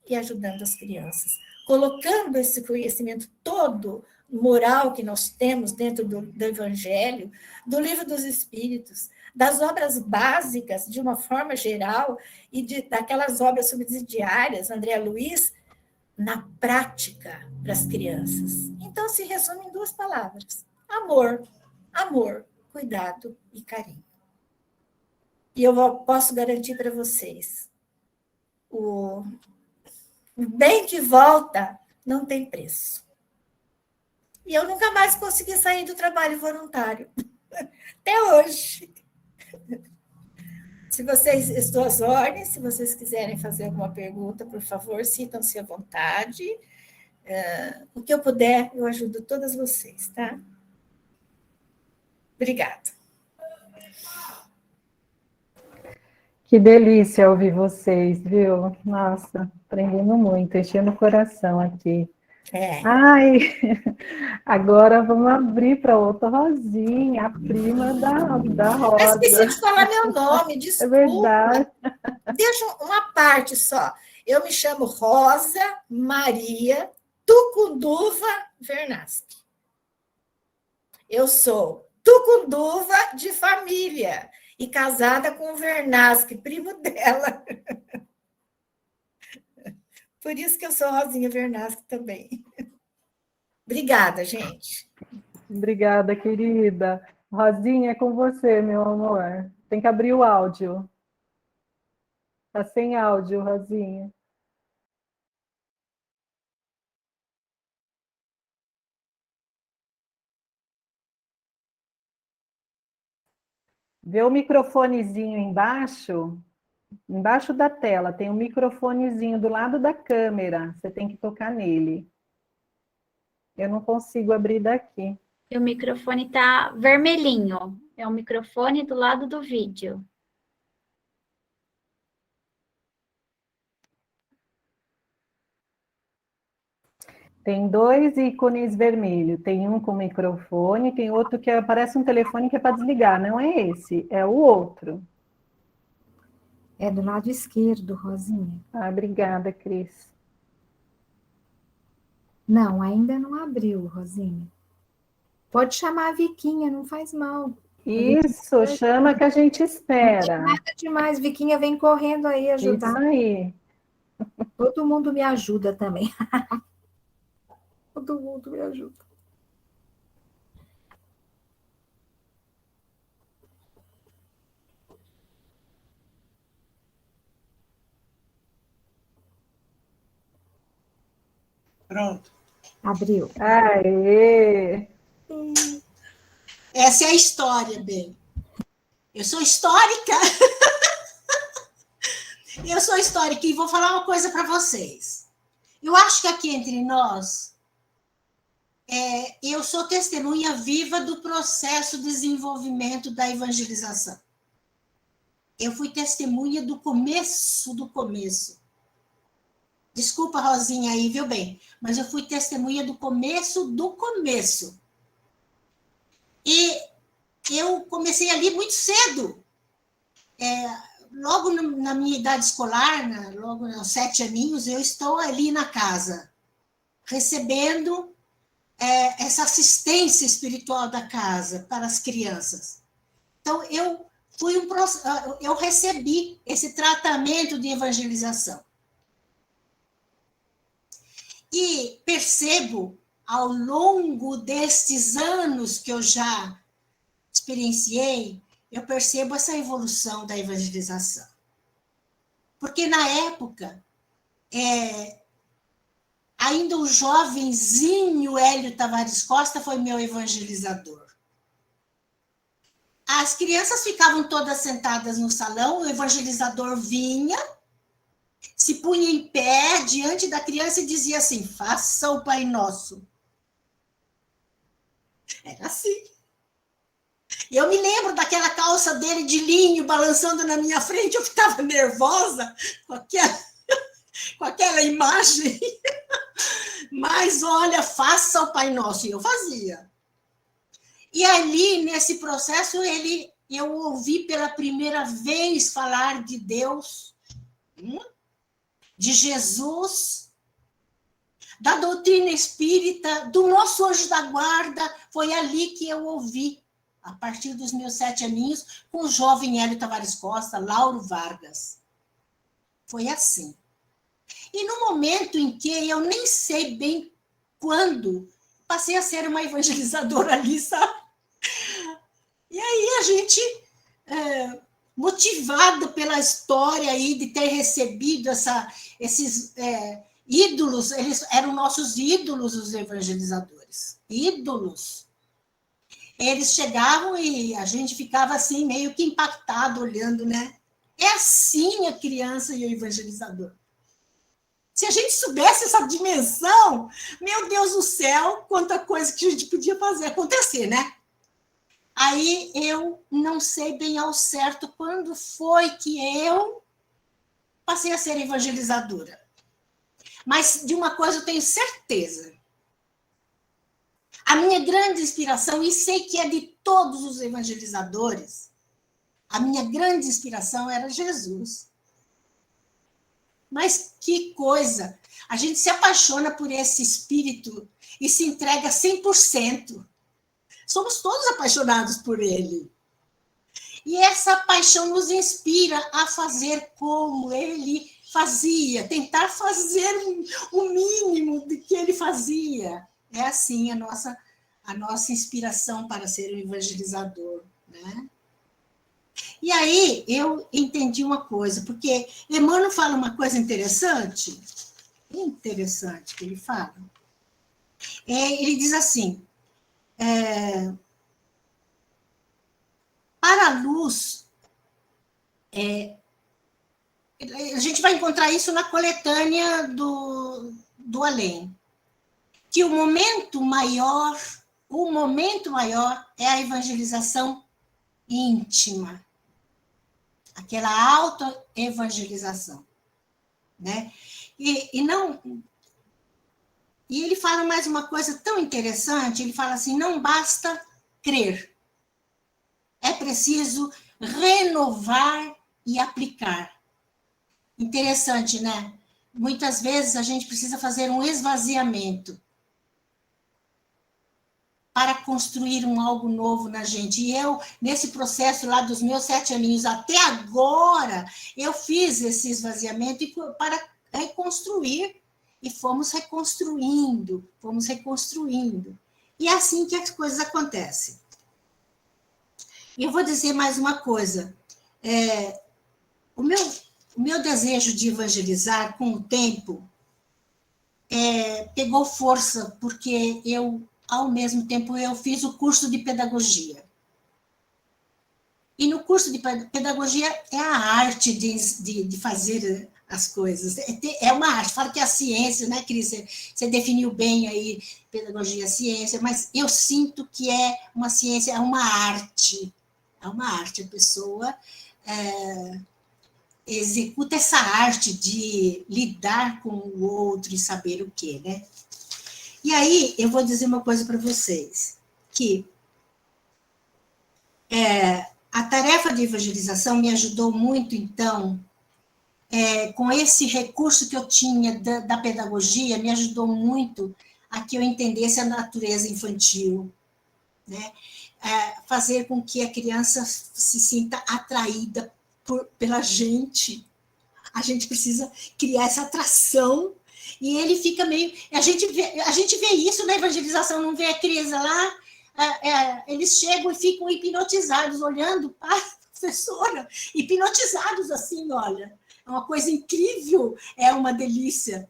e ajudando as crianças. Colocando esse conhecimento todo moral que nós temos dentro do Evangelho, do Livro dos Espíritos, das obras básicas, de uma forma geral, e daquelas obras subsidiárias, André Luiz, na prática para as crianças. Então, se resume em duas palavras: amor, cuidado e carinho. E eu posso garantir para vocês, o bem que volta não tem preço. E eu nunca mais consegui sair do trabalho voluntário. Até hoje. Se vocês, estou às ordens, se vocês quiserem fazer alguma pergunta, por favor, sintam-se à vontade. O que eu puder, eu ajudo todas vocês, tá? Obrigada. Que delícia ouvir vocês, viu? Nossa, aprendendo muito, enchendo o coração aqui. Ai, agora vamos abrir para outra Rosinha, a prima da Rosa. Eu esqueci de falar meu nome, desculpa. É verdade. Deixa uma parte só. Eu me chamo Rosa Maria Tucunduva Vernaschi. Eu sou tucunduva de família e casada com o Vernaschi, primo dela. Por isso que eu sou Rosinha Vernaschi também. Obrigada, gente. Obrigada, querida. Rosinha, é com você, meu amor. Tem que abrir o áudio. Está sem áudio, Rosinha. Vê o microfonezinho embaixo? Embaixo da tela tem um microfonezinho do lado da câmera. Você tem que tocar nele. Eu não consigo abrir daqui. E o microfone está vermelhinho. É o microfone do lado do vídeo. Tem dois ícones vermelhos. Tem um com microfone, tem outro que parece um telefone que é para desligar. Não é esse, é o outro. É do lado esquerdo, Rosinha. Ah, obrigada, Cris. Não, ainda não abriu, Rosinha. Pode chamar a Viquinha, não faz mal. Isso, chama que a gente espera. Nada demais, Viquinha vem correndo aí ajudar. Isso aí. Todo mundo me ajuda também. Todo mundo me ajuda. Pronto. Abriu. Aê! Essa é a história, bem. Eu sou histórica. Eu sou histórica e vou falar uma coisa para vocês. Eu acho que aqui entre nós, eu sou testemunha viva do processo de desenvolvimento da evangelização. Eu fui testemunha do começo do começo. Desculpa, Rosinha, aí, viu bem? Mas eu fui testemunha do começo do começo. E eu comecei ali muito cedo. Logo na minha idade escolar, logo aos 7 aninhos, eu estou ali na casa, recebendo essa assistência espiritual da casa para as crianças. Então, eu recebi esse tratamento de evangelização. E percebo, ao longo destes anos que eu já experienciei, eu percebo essa evolução da evangelização. Porque, na época, ainda o jovenzinho Hélio Tavares Costa foi meu evangelizador. As crianças ficavam todas sentadas no salão, o evangelizador vinha, se punha em pé diante da criança e dizia assim: faça o Pai Nosso. Era assim. Eu me lembro daquela calça dele de linho balançando na minha frente, eu ficava nervosa com aquela imagem. Mas, olha, faça o Pai Nosso. E eu fazia. E ali, nesse processo, eu ouvi pela primeira vez falar de Deus, de Jesus, da doutrina espírita, do nosso anjo da guarda. Foi ali que eu ouvi, a partir dos meus 7 aninhos, com o jovem Hélio Tavares Costa, Lauro Vargas. Foi assim. E no momento em que eu nem sei bem quando, passei a ser uma evangelizadora ali, sabe? E aí a gente, motivada pela história aí de ter recebido esses ídolos, eles eram nossos ídolos, os evangelizadores. Ídolos. Eles chegavam e a gente ficava assim, meio que impactado, olhando, né? É assim a criança e o evangelizador. Se a gente soubesse essa dimensão, meu Deus do céu, quanta coisa que a gente podia fazer acontecer, né? Aí eu não sei bem ao certo quando foi que eu passei a ser evangelizadora. Mas de uma coisa eu tenho certeza. A minha grande inspiração, e sei que é de todos os evangelizadores, a minha grande inspiração era Jesus. Mas que coisa! A gente se apaixona por esse espírito e se entrega 100%. Somos todos apaixonados por ele. E essa paixão nos inspira a fazer como ele fazia, tentar fazer o mínimo de que ele fazia. É assim a nossa inspiração para ser um evangelizador, né? E aí eu entendi uma coisa, porque Emmanuel fala uma coisa interessante que ele fala. Ele diz assim, para a luz, a gente vai encontrar isso na coletânea do além, que o momento maior é a evangelização íntima, aquela autoevangelização, né? E ele fala mais uma coisa tão interessante, ele fala assim, não basta crer, é preciso renovar e aplicar. Interessante, né? Muitas vezes a gente precisa fazer um esvaziamento para construir algo novo na gente. E eu, nesse processo lá dos meus 7 aninhos até agora, eu fiz esse esvaziamento para reconstruir, e fomos reconstruindo. E é assim que as coisas acontecem. E eu vou dizer mais uma coisa. O meu desejo de evangelizar, com o tempo, pegou força, porque ao mesmo tempo, eu fiz o curso de pedagogia. E no curso de pedagogia é a arte de fazer as coisas. É uma arte. Fala que é a ciência, né, Cris? Você definiu bem aí pedagogia, ciência, mas eu sinto que é uma ciência, é uma arte. É uma arte. A pessoa executa essa arte de lidar com o outro e saber o quê, né? E aí, eu vou dizer uma coisa para vocês, que a tarefa de evangelização me ajudou muito, então, com esse recurso que eu tinha da pedagogia, me ajudou muito a que eu entendesse a natureza infantil, né? Fazer com que a criança se sinta atraída pela gente. A gente precisa criar essa atração. E ele fica meio... A gente vê isso na evangelização, não vê a Cris lá? Eles chegam e ficam hipnotizados, olhando para a professora, hipnotizados assim, olha. É uma coisa incrível, é uma delícia.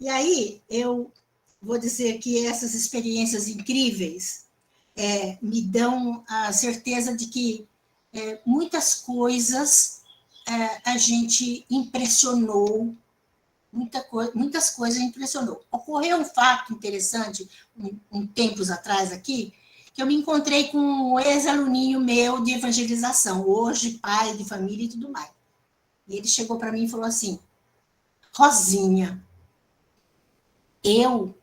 E aí, eu vou dizer que essas experiências incríveis me dão a certeza de que muitas coisas a gente impressionou, muitas coisas impressionou. Ocorreu um fato interessante, tempos atrás aqui, que eu me encontrei com um ex-aluninho meu de evangelização, hoje pai de família e tudo mais. E ele chegou para mim e falou assim: Rosinha, eu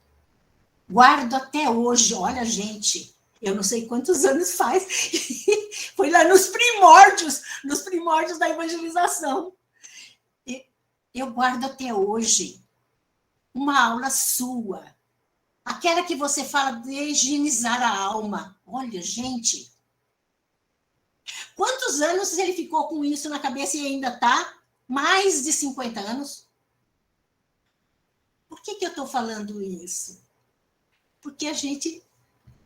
guardo até hoje, olha, gente, eu não sei quantos anos faz, foi lá nos primórdios da evangelização. Eu guardo até hoje uma aula sua, aquela que você fala de higienizar a alma. Olha, gente, quantos anos ele ficou com isso na cabeça e ainda está? Mais de 50 anos? Por que eu estou falando isso? Porque a gente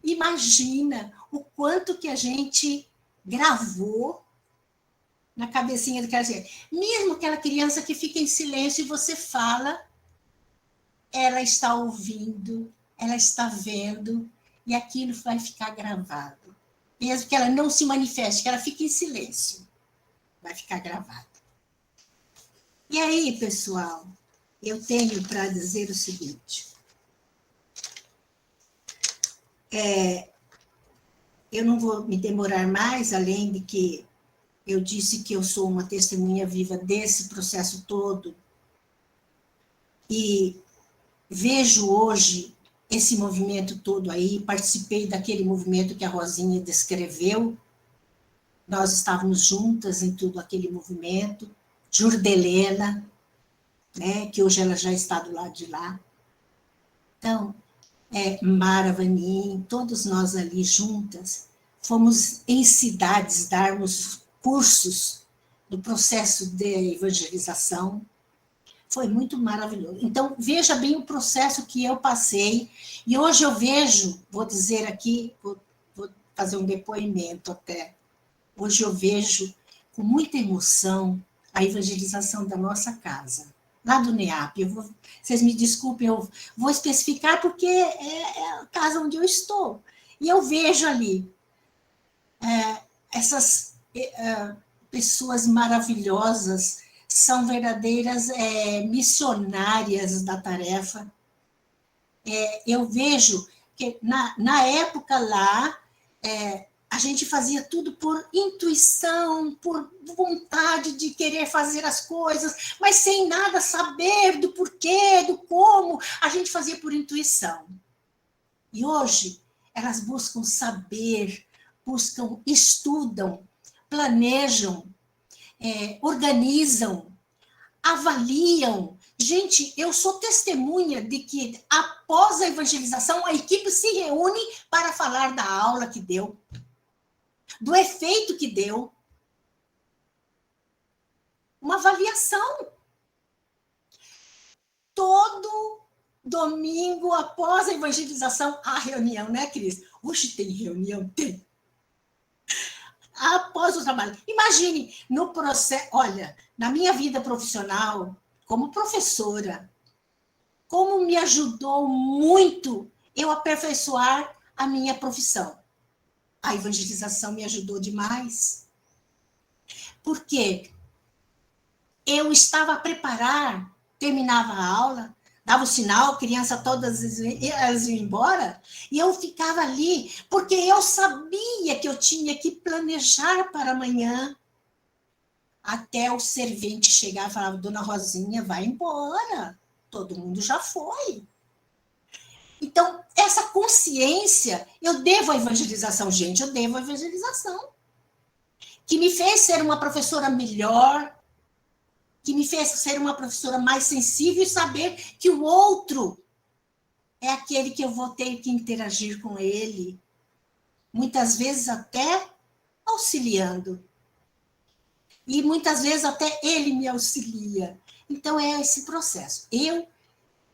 imagina o quanto que a gente gravou na cabecinha daquela gente. Mesmo aquela criança que fica em silêncio e você fala, ela está ouvindo, ela está vendo, e aquilo vai ficar gravado. Mesmo que ela não se manifeste, que ela fique em silêncio, vai ficar gravado. E aí, pessoal, eu tenho para dizer o seguinte. Eu não vou me demorar mais, além de que eu disse que eu sou uma testemunha viva desse processo todo, e vejo hoje esse movimento todo aí, participei daquele movimento que a Rosinha descreveu, nós estávamos juntas em tudo aquele movimento, Jordelena, né, que hoje ela já está do lado de lá. Então, Mara Vanin, todos nós ali juntas, fomos em cidades darmos cursos do processo de evangelização. Foi muito maravilhoso. Então, veja bem o processo que eu passei, e hoje eu vejo, vou dizer aqui, vou fazer um depoimento até, hoje eu vejo com muita emoção a evangelização da nossa casa, lá do NEAP. Vocês me desculpem, eu vou especificar porque é a casa onde eu estou. E eu vejo ali essas pessoas maravilhosas, são verdadeiras missionárias da tarefa. Eu vejo que na época lá, a gente fazia tudo por intuição, por vontade de querer fazer as coisas, mas sem nada saber do porquê, do como, a gente fazia por intuição. E hoje, elas buscam saber, estudam, planejam, organizam, avaliam, Gente, eu sou testemunha de que, após a evangelização, a equipe se reúne para falar da aula que deu, do efeito que deu, uma avaliação. Todo domingo, após a evangelização, há reunião, né, Cris? Hoje tem reunião? Tem. Após o trabalho. Imagine, no processo... Olha, na minha vida profissional, como professora, como me ajudou muito eu aperfeiçoar a minha profissão. A evangelização me ajudou demais. Por quê? Eu estava a preparar, terminava a aula, dava o sinal, criança todas elas iam embora, e eu ficava ali, porque eu sabia que eu tinha que planejar para amanhã, até o servente chegar e falar, dona Rosinha, vai embora, todo mundo já foi. Então, essa consciência, eu devo à evangelização, gente, eu devo à evangelização, que me fez ser uma professora melhor, que me fez ser uma professora mais sensível e saber que o outro é aquele que eu vou ter que interagir com ele, muitas vezes até auxiliando. E muitas vezes até ele me auxilia. Então, é esse processo. Eu,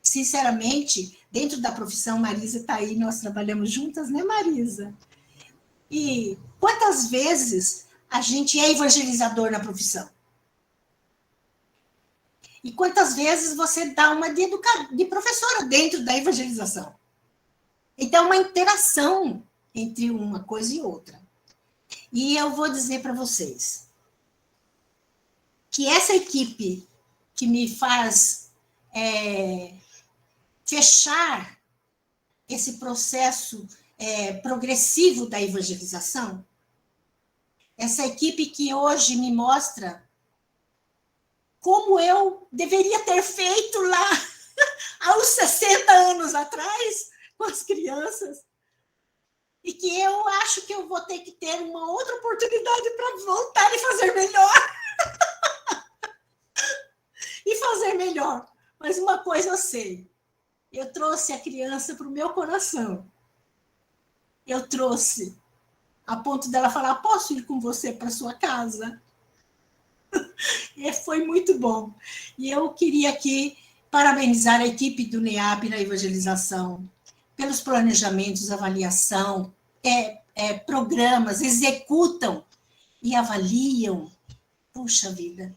sinceramente, dentro da profissão, Marisa está aí, nós trabalhamos juntas, né, Marisa? E quantas vezes a gente é evangelizador na profissão? E quantas vezes você dá uma de professora dentro da evangelização? Então, é uma interação entre uma coisa e outra. E eu vou dizer para vocês que essa equipe que me faz fechar esse processo progressivo da evangelização, essa equipe que hoje me mostra como eu deveria ter feito lá aos 60 anos atrás, com as crianças, e que eu acho que eu vou ter que ter uma outra oportunidade para voltar e fazer melhor. E fazer melhor. Mas uma coisa eu sei, eu trouxe a criança para o meu coração. Eu trouxe, a ponto dela falar, posso ir com você para sua casa? E foi muito bom. E eu queria aqui parabenizar a equipe do NEAP na evangelização, pelos planejamentos, avaliação, programas, executam e avaliam. Puxa vida,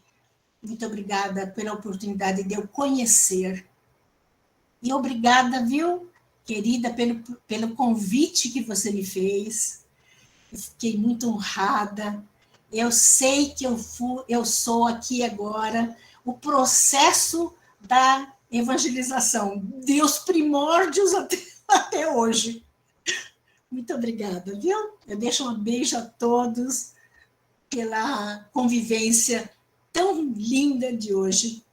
muito obrigada pela oportunidade de eu conhecer. E obrigada, viu, querida, pelo convite que você me fez. Eu fiquei muito honrada. Eu sei que eu sou aqui agora o processo da evangelização, dos primórdios até hoje. Muito obrigada, viu? Eu deixo um beijo a todos pela convivência tão linda de hoje.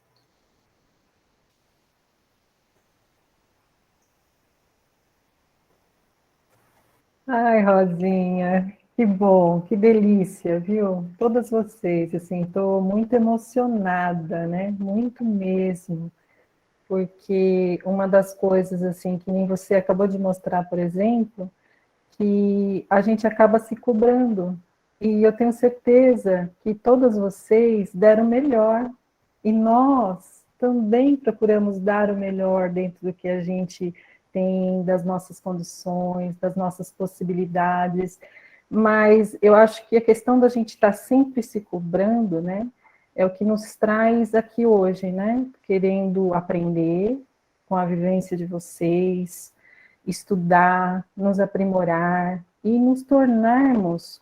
Ai, Rosinha, que bom, que delícia, viu? Todas vocês, assim, estou muito emocionada, né? Muito mesmo, porque uma das coisas, assim, que nem você acabou de mostrar, por exemplo, que a gente acaba se cobrando, e eu tenho certeza que todas vocês deram o melhor, e nós também procuramos dar o melhor dentro do que a gente tem, das nossas condições, das nossas possibilidades, mas eu acho que a questão da gente estar sempre se cobrando, né, é o que nos traz aqui hoje, né, querendo aprender com a vivência de vocês, estudar, nos aprimorar e nos tornarmos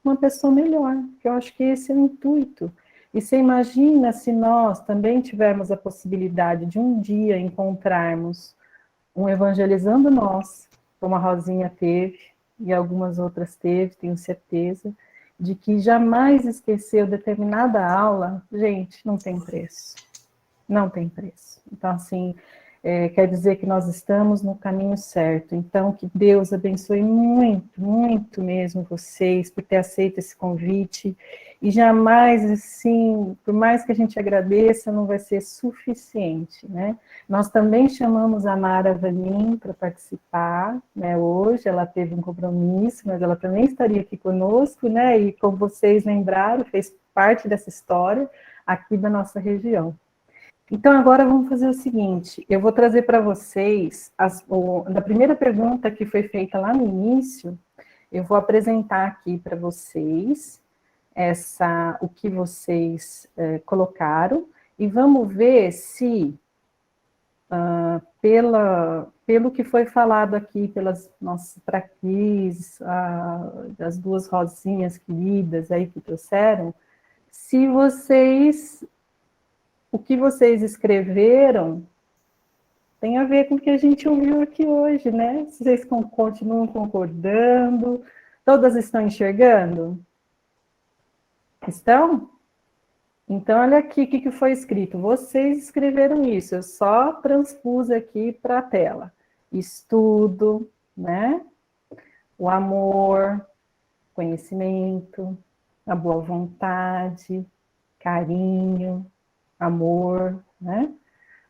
uma pessoa melhor, que eu acho que esse é o intuito. E você imagina se nós também tivermos a possibilidade de um dia encontrarmos um evangelizando nós, como a Rosinha teve, e algumas outras teve, tenho certeza, de que jamais esqueceu determinada aula, gente, não tem preço. Não tem preço. Então, assim, quer dizer que nós estamos no caminho certo. Então, que Deus abençoe muito, muito mesmo vocês por ter aceito esse convite E jamais, assim, por mais que a gente agradeça, não vai ser suficiente, né? Nós também chamamos a Mara Valim para participar, né? Hoje ela teve um compromisso, mas ela também estaria aqui conosco, né? E como vocês lembraram, fez parte dessa história aqui da nossa região. Então, agora vamos fazer o seguinte, eu vou trazer para vocês, da primeira pergunta que foi feita lá no início, eu vou apresentar aqui para vocês o que vocês colocaram, e vamos ver se, pelo que foi falado aqui, pelas nossas praquis, das duas rosinhas queridas aí que trouxeram, se vocês... O que vocês escreveram tem a ver com o que a gente ouviu aqui hoje, né? Se vocês continuam concordando, todas estão enxergando? Estão? Então, olha aqui o que foi escrito. Vocês escreveram isso, eu só transpus aqui para a tela. Estudo, né? O amor, conhecimento, a boa vontade, carinho, amor, né?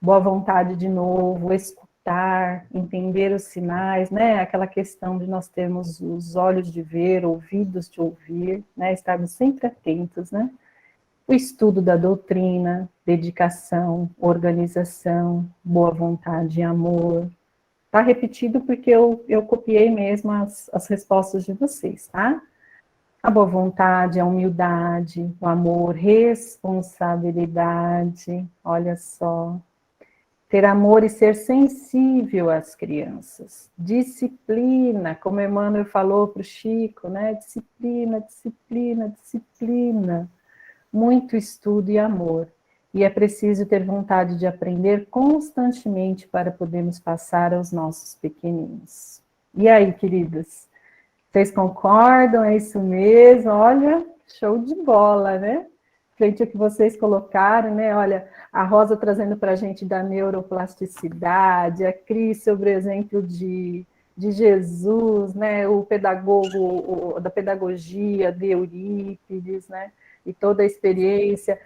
Boa vontade de novo, escutar, entender os sinais, né? Aquela questão de nós termos os olhos de ver, ouvidos de ouvir, né? Estarmos sempre atentos, né? O estudo da doutrina, dedicação, organização, boa vontade e amor. Tá repetido porque eu copiei mesmo as respostas de vocês, tá? A boa vontade, a humildade, o amor, responsabilidade, olha só. Ter amor e ser sensível às crianças. Disciplina, como Emmanuel falou para o Chico, né? Disciplina, disciplina, disciplina. Muito estudo e amor. E é preciso ter vontade de aprender constantemente para podermos passar aos nossos pequeninos. E aí, queridas? Vocês concordam? É isso mesmo? Olha, show de bola, né? Frente ao que vocês colocaram, né? Olha, a Rosa trazendo para a gente da neuroplasticidade, a Cris sobre o exemplo de Jesus, né? O pedagogo da pedagogia de Eurípides, né? E toda a experiência.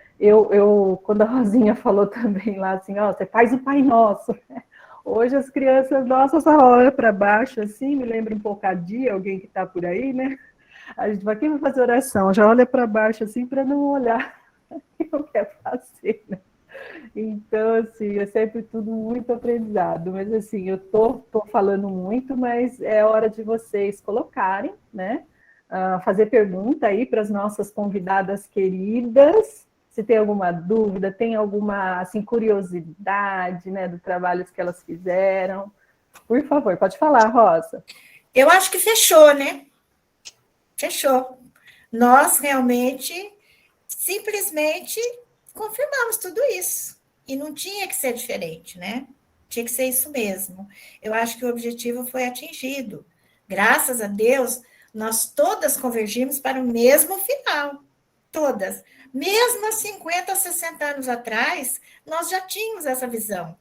Quando a Rosinha falou também lá assim, ó, você faz o Pai Nosso, né? Hoje as crianças, nossa, só olha para baixo assim, me lembra um pouco a Dia, alguém que está por aí, né? A gente vai, quem vai fazer oração? Já olha para baixo assim para não olhar o que eu quero fazer, né? Então, assim, é sempre tudo muito aprendizado, mas assim, eu tô falando muito, mas é hora de vocês colocarem, né? Fazer pergunta aí para as nossas convidadas queridas, se tem alguma dúvida, tem alguma assim, curiosidade, né, do trabalho que elas fizeram. Por favor, pode falar, Rosa. Eu acho que fechou, né? Fechou. Nós realmente, simplesmente, confirmamos tudo isso. E não tinha que ser diferente, né? Tinha que ser isso mesmo. Eu acho que o objetivo foi atingido. Graças a Deus, nós todas convergimos para o mesmo final. Todas. Mesmo há 50, 60 anos atrás, nós já tínhamos essa visão.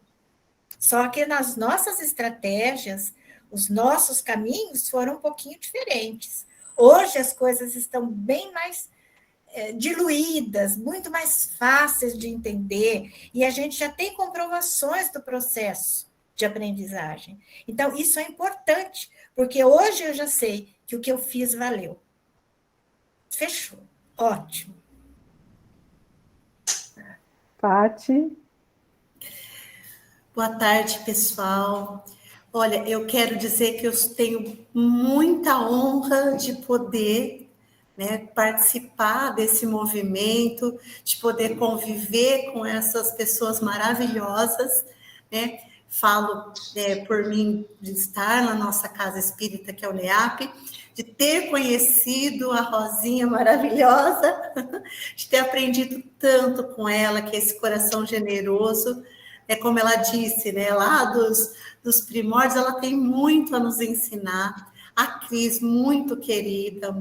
Só que nas nossas estratégias, os nossos caminhos foram um pouquinho diferentes. Hoje as coisas estão bem mais diluídas, muito mais fáceis de entender, e a gente já tem comprovações do processo de aprendizagem. Então, isso é importante, porque hoje eu já sei que o que eu fiz valeu. Fechou. Ótimo. Pati. Boa tarde, pessoal. Olha, eu quero dizer que eu tenho muita honra de poder, né, participar desse movimento, de poder conviver com essas pessoas maravilhosas, né? Falo por mim de estar na nossa casa espírita, que é o NEAP, de ter conhecido a Rosinha maravilhosa, de ter aprendido tanto com ela, que é esse coração generoso, como ela disse, né, lá dos primórdios, ela tem muito a nos ensinar. A Cris, muito querida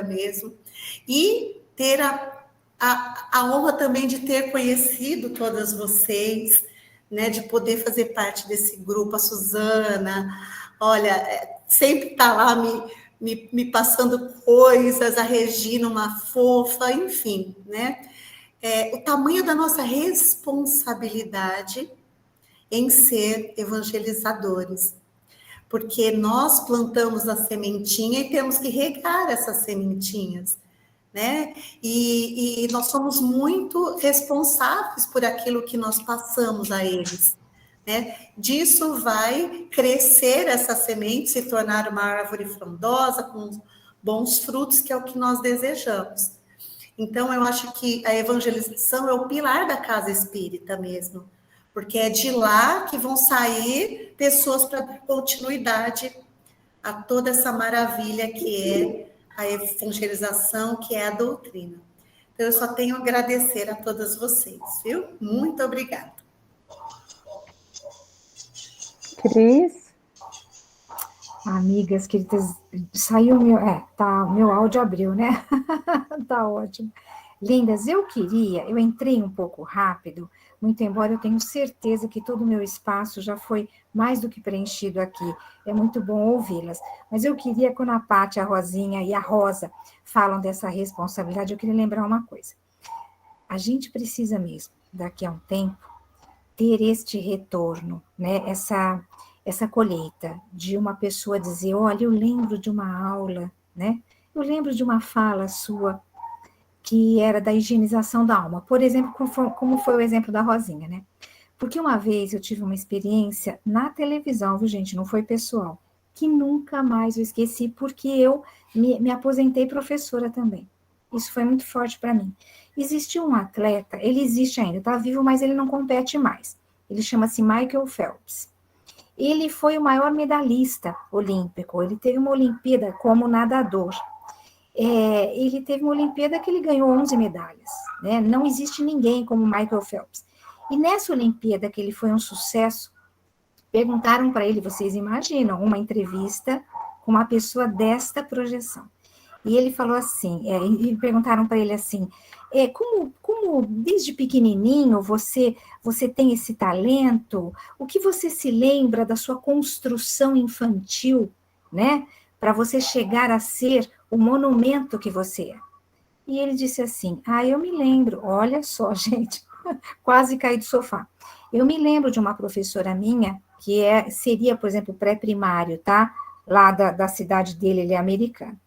mesmo, e ter a honra também de ter conhecido todas vocês, né, de poder fazer parte desse grupo, a Suzana, olha, sempre está lá me passando coisas, a Regina, uma fofa, enfim, né? O tamanho da nossa responsabilidade em ser evangelizadores, porque nós plantamos a sementinha e temos que regar essas sementinhas, né? E nós somos muito responsáveis por aquilo que nós passamos a eles, né? Disso vai crescer essa semente, se tornar uma árvore frondosa, com bons frutos, que é o que nós desejamos. Então, eu acho que a evangelização é o pilar da casa espírita mesmo, porque é de lá que vão sair pessoas para dar continuidade a toda essa maravilha que é a evangelização, que é a doutrina. Então, eu só tenho a agradecer a todas vocês, viu? Muito obrigada. Cris? Amigas queridas, saiu meu. Meu áudio abriu, né? Tá ótimo. Lindas, eu entrei um pouco rápido, muito embora eu tenha certeza que todo o meu espaço já foi mais do que preenchido aqui. É muito bom ouvi-las. Mas eu queria, quando a Pátia, a Rosinha e a Rosa falam dessa responsabilidade, eu queria lembrar uma coisa. A gente precisa mesmo, daqui a um tempo, ter este retorno, né? Essa colheita de uma pessoa dizer, olha, eu lembro de uma aula, né? Eu lembro de uma fala sua que era da higienização da alma. Por exemplo, como foi o exemplo da Rosinha, né? Porque uma vez eu tive uma experiência na televisão, viu, gente? Não foi pessoal, que nunca mais eu esqueci, porque eu me aposentei professora também. Isso foi muito forte para mim. Existiu um atleta, ele existe ainda, está vivo, mas ele não compete mais. Ele chama-se Michael Phelps. Ele foi o maior medalhista olímpico, ele teve uma Olimpíada como nadador. Ele teve uma Olimpíada que ele ganhou 11 medalhas, né? Não existe ninguém como Michael Phelps. E nessa Olimpíada, que ele foi um sucesso, perguntaram para ele, vocês imaginam, uma entrevista com uma pessoa desta projeção. E ele falou assim, e perguntaram para ele assim, como desde pequenininho você tem esse talento, o que você se lembra da sua construção infantil, né, para você chegar a ser o monumento que você é? E ele disse assim, eu me lembro, olha só, gente, quase caí do sofá. Eu me lembro de uma professora minha, que seria, por exemplo, pré-primário, tá? Lá da cidade dele, ele é americano.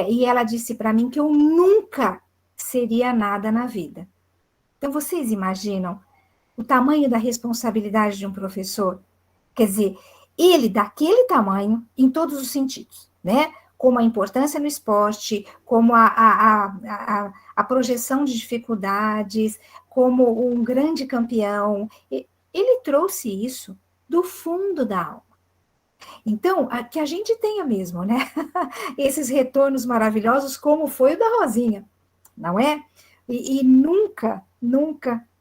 E ela disse para mim que eu nunca seria nada na vida. Então, vocês imaginam o tamanho da responsabilidade de um professor? Quer dizer, ele daquele tamanho, em todos os sentidos, né? Como a importância no esporte, como a projeção de dificuldades, como um grande campeão. Ele trouxe isso do fundo da alma. Então, que a gente tenha mesmo, né? Esses retornos maravilhosos, como foi o da Rosinha, não é? E nunca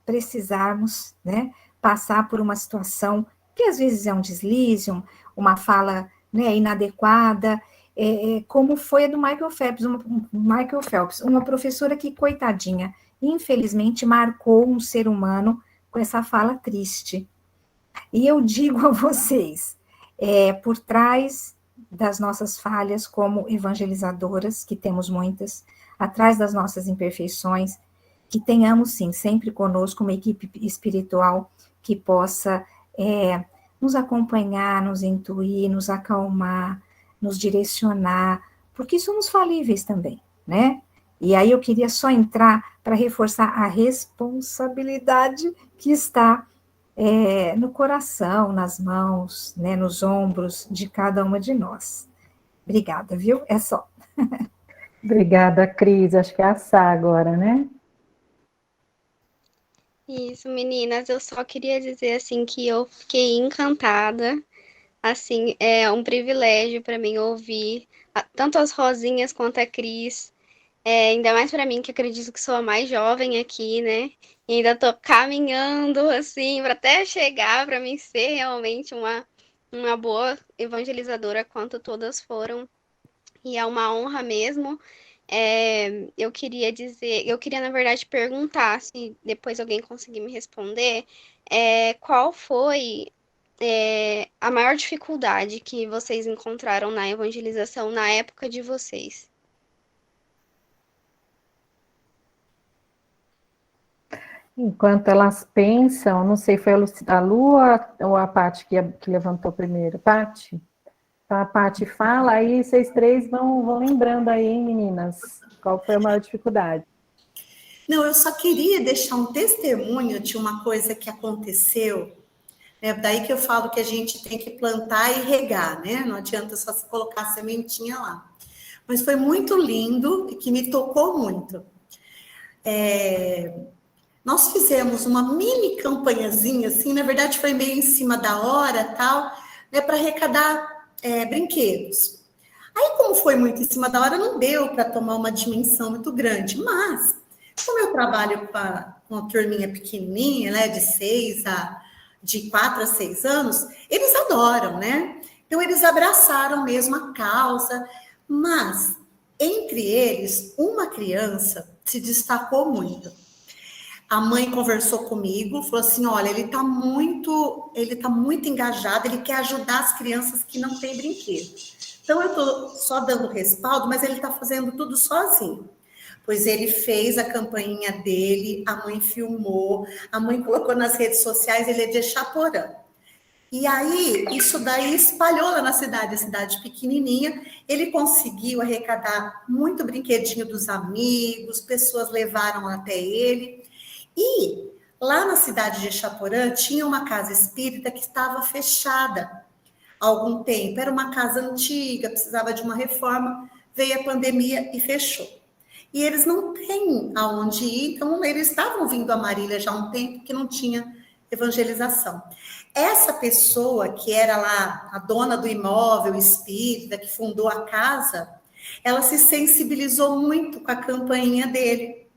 precisarmos, né, passar por uma situação que às vezes é um deslize, uma fala, né, inadequada, como foi a do Michael Phelps, uma professora que, coitadinha, infelizmente marcou um ser humano com essa fala triste. E eu digo a vocês, por trás das nossas falhas como evangelizadoras, que temos muitas, atrás das nossas imperfeições, que tenhamos, sim, sempre conosco uma equipe espiritual que possa nos acompanhar, nos intuir, nos acalmar, nos direcionar, porque somos falíveis também, né? E aí eu queria só entrar para reforçar a responsabilidade que está no coração, nas mãos, né, nos ombros de cada uma de nós. Obrigada, viu? É só. Obrigada, Cris. Acho que é a Sá agora, né? Isso, meninas, eu só queria dizer, assim, que eu fiquei encantada, assim, é um privilégio para mim ouvir tanto as Rosinhas quanto a Cris, ainda mais para mim, que acredito que sou a mais jovem aqui, né, e ainda tô caminhando, assim, para até chegar, para mim ser realmente uma boa evangelizadora, quanto todas foram, e é uma honra mesmo. Eu queria, na verdade, perguntar, se depois alguém conseguir me responder, qual foi a maior dificuldade que vocês encontraram na evangelização na época de vocês? Enquanto elas pensam, não sei, foi a Lu ou a Paty que levantou primeiro? Paty? Então, a Paty fala, aí vocês três vão lembrando aí, hein, meninas? Qual foi a maior dificuldade? Não, eu só queria deixar um testemunho de uma coisa que aconteceu. É daí que eu falo que a gente tem que plantar e regar, né? Não adianta só se colocar a sementinha lá. Mas foi muito lindo e que me tocou muito. Nós fizemos uma mini campanhazinha, assim, na verdade foi meio em cima da hora, tal, né, para arrecadar brinquedos. Aí, como foi muito em cima da hora, não deu para tomar uma dimensão muito grande, mas, como eu trabalho com uma turminha pequenininha, né, de 4 a 6 anos, eles adoram, né? Então, eles abraçaram mesmo a causa, mas, entre eles, uma criança se destacou muito. A mãe conversou comigo, falou assim, olha, ele tá muito engajado, ele quer ajudar as crianças que não têm brinquedo. Então, eu tô só dando respaldo, mas ele tá fazendo tudo sozinho. Pois ele fez a campainha dele, a mãe filmou, a mãe colocou nas redes sociais, ele é de Chaporã. E aí, isso daí espalhou lá na cidade, a cidade pequenininha, ele conseguiu arrecadar muito brinquedinho dos amigos, pessoas levaram até ele. E lá na cidade de Chaporã tinha uma casa espírita que estava fechada há algum tempo. Era uma casa antiga, precisava de uma reforma, veio a pandemia e fechou. E eles não têm aonde ir, então eles estavam vindo a Marília já há um tempo que não tinha evangelização. Essa pessoa que era lá a dona do imóvel espírita, que fundou a casa, ela se sensibilizou muito com a campainha dele,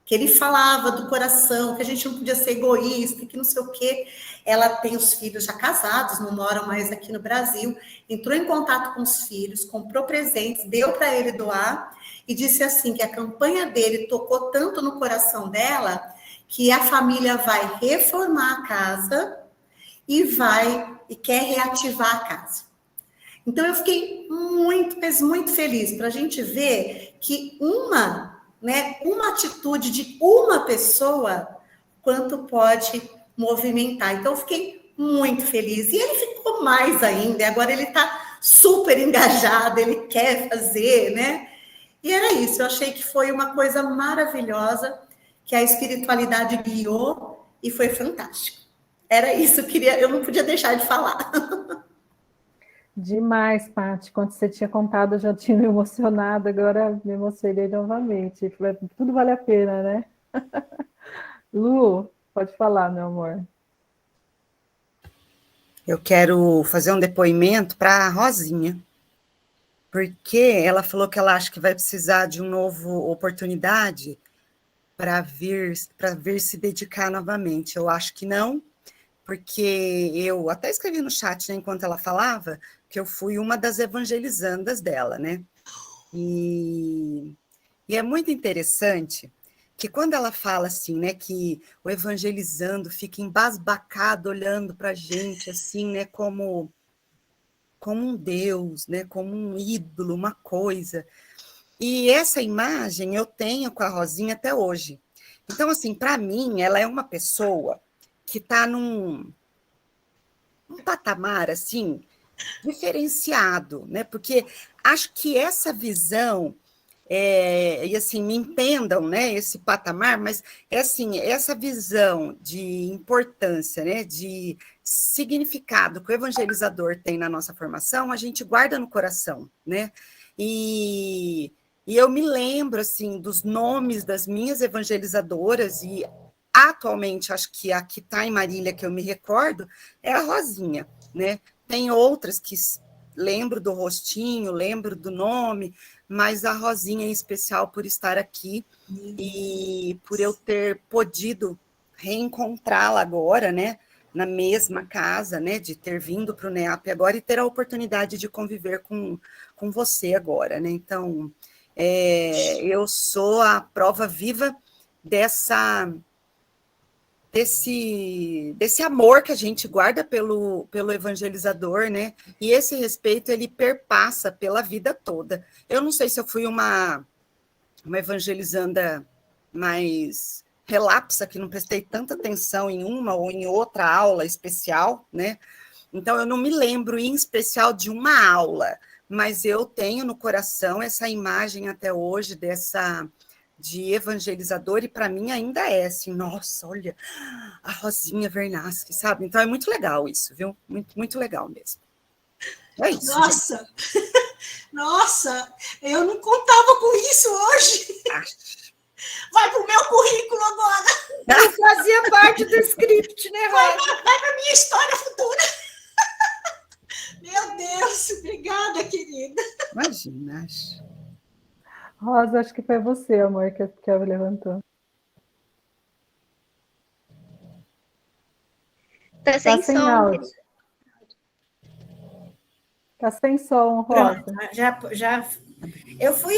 que ele falava do coração, que a gente não podia ser egoísta, que não sei o quê. Ela tem os filhos já casados, não moram mais aqui no Brasil, entrou em contato com os filhos, comprou presentes, deu para ele doar, e disse assim, que a campanha dele tocou tanto no coração dela, que a família vai reformar a casa e quer reativar a casa. Então, eu fiquei muito, mas muito feliz, para a gente ver que uma atitude de uma pessoa, quanto pode movimentar. Então, eu fiquei muito feliz. E ele ficou mais ainda, agora ele está super engajado, ele quer fazer, né? E era isso, eu achei que foi uma coisa maravilhosa, que a espiritualidade guiou e foi fantástico. Era isso, eu não podia deixar de falar. Demais, Paty. Quando você tinha contado, eu já tinha me emocionado, agora me emocionei novamente. Tudo vale a pena, né? Lu, pode falar, meu amor. Eu quero fazer um depoimento para a Rosinha, porque ela falou que ela acha que vai precisar de uma nova oportunidade para vir se dedicar novamente. Eu acho que não, porque eu até escrevi no chat, né, enquanto ela falava, que eu fui uma das evangelizandas dela, né? E é muito interessante que quando ela fala assim, né, que o evangelizando fica embasbacado olhando para a gente, assim, né, como um Deus, né, como um ídolo, uma coisa. E essa imagem eu tenho com a Rosinha até hoje. Então, assim, para mim, ela é uma pessoa que está num patamar, assim, diferenciado, né? Porque acho que essa visão, e assim, me entendam, né, esse patamar, mas é assim, essa visão de importância, né, de significado que o evangelizador tem na nossa formação, a gente guarda no coração, né? E eu me lembro, assim, dos nomes das minhas evangelizadoras, e atualmente, acho que a que está em Marília, que eu me recordo, é a Rosinha, né? Tem outras que lembro do rostinho, lembro do nome, mas a Rosinha em especial por estar aqui e por eu ter podido reencontrá-la agora, né? Na mesma casa, né? De ter vindo para o NEAP agora e ter a oportunidade de conviver com você agora, né? Então, eu sou a prova viva dessa desse amor que a gente guarda pelo evangelizador, né? E esse respeito, ele perpassa pela vida toda. Eu não sei se eu fui uma evangelizanda mais relapsa, que não prestei tanta atenção em uma ou em outra aula especial, né? Então, eu não me lembro em especial de uma aula, mas eu tenho no coração essa imagem até hoje de evangelizador, e para mim ainda é assim, nossa, olha, a Rosinha Vernaschi, sabe? Então é muito legal isso, viu? Muito, muito legal mesmo. É isso. Nossa! Nossa, eu não contava com isso hoje. Vai para o meu currículo agora. Não fazia parte do script, né, Rosa? Vai para a minha história futura. Meu Deus, obrigada, querida. Imagina. Rosa, acho que foi você, amor, que ela levantou. Tá sem som. Áudio. Tá sem som, Rosa. Pronto, já. Eu fui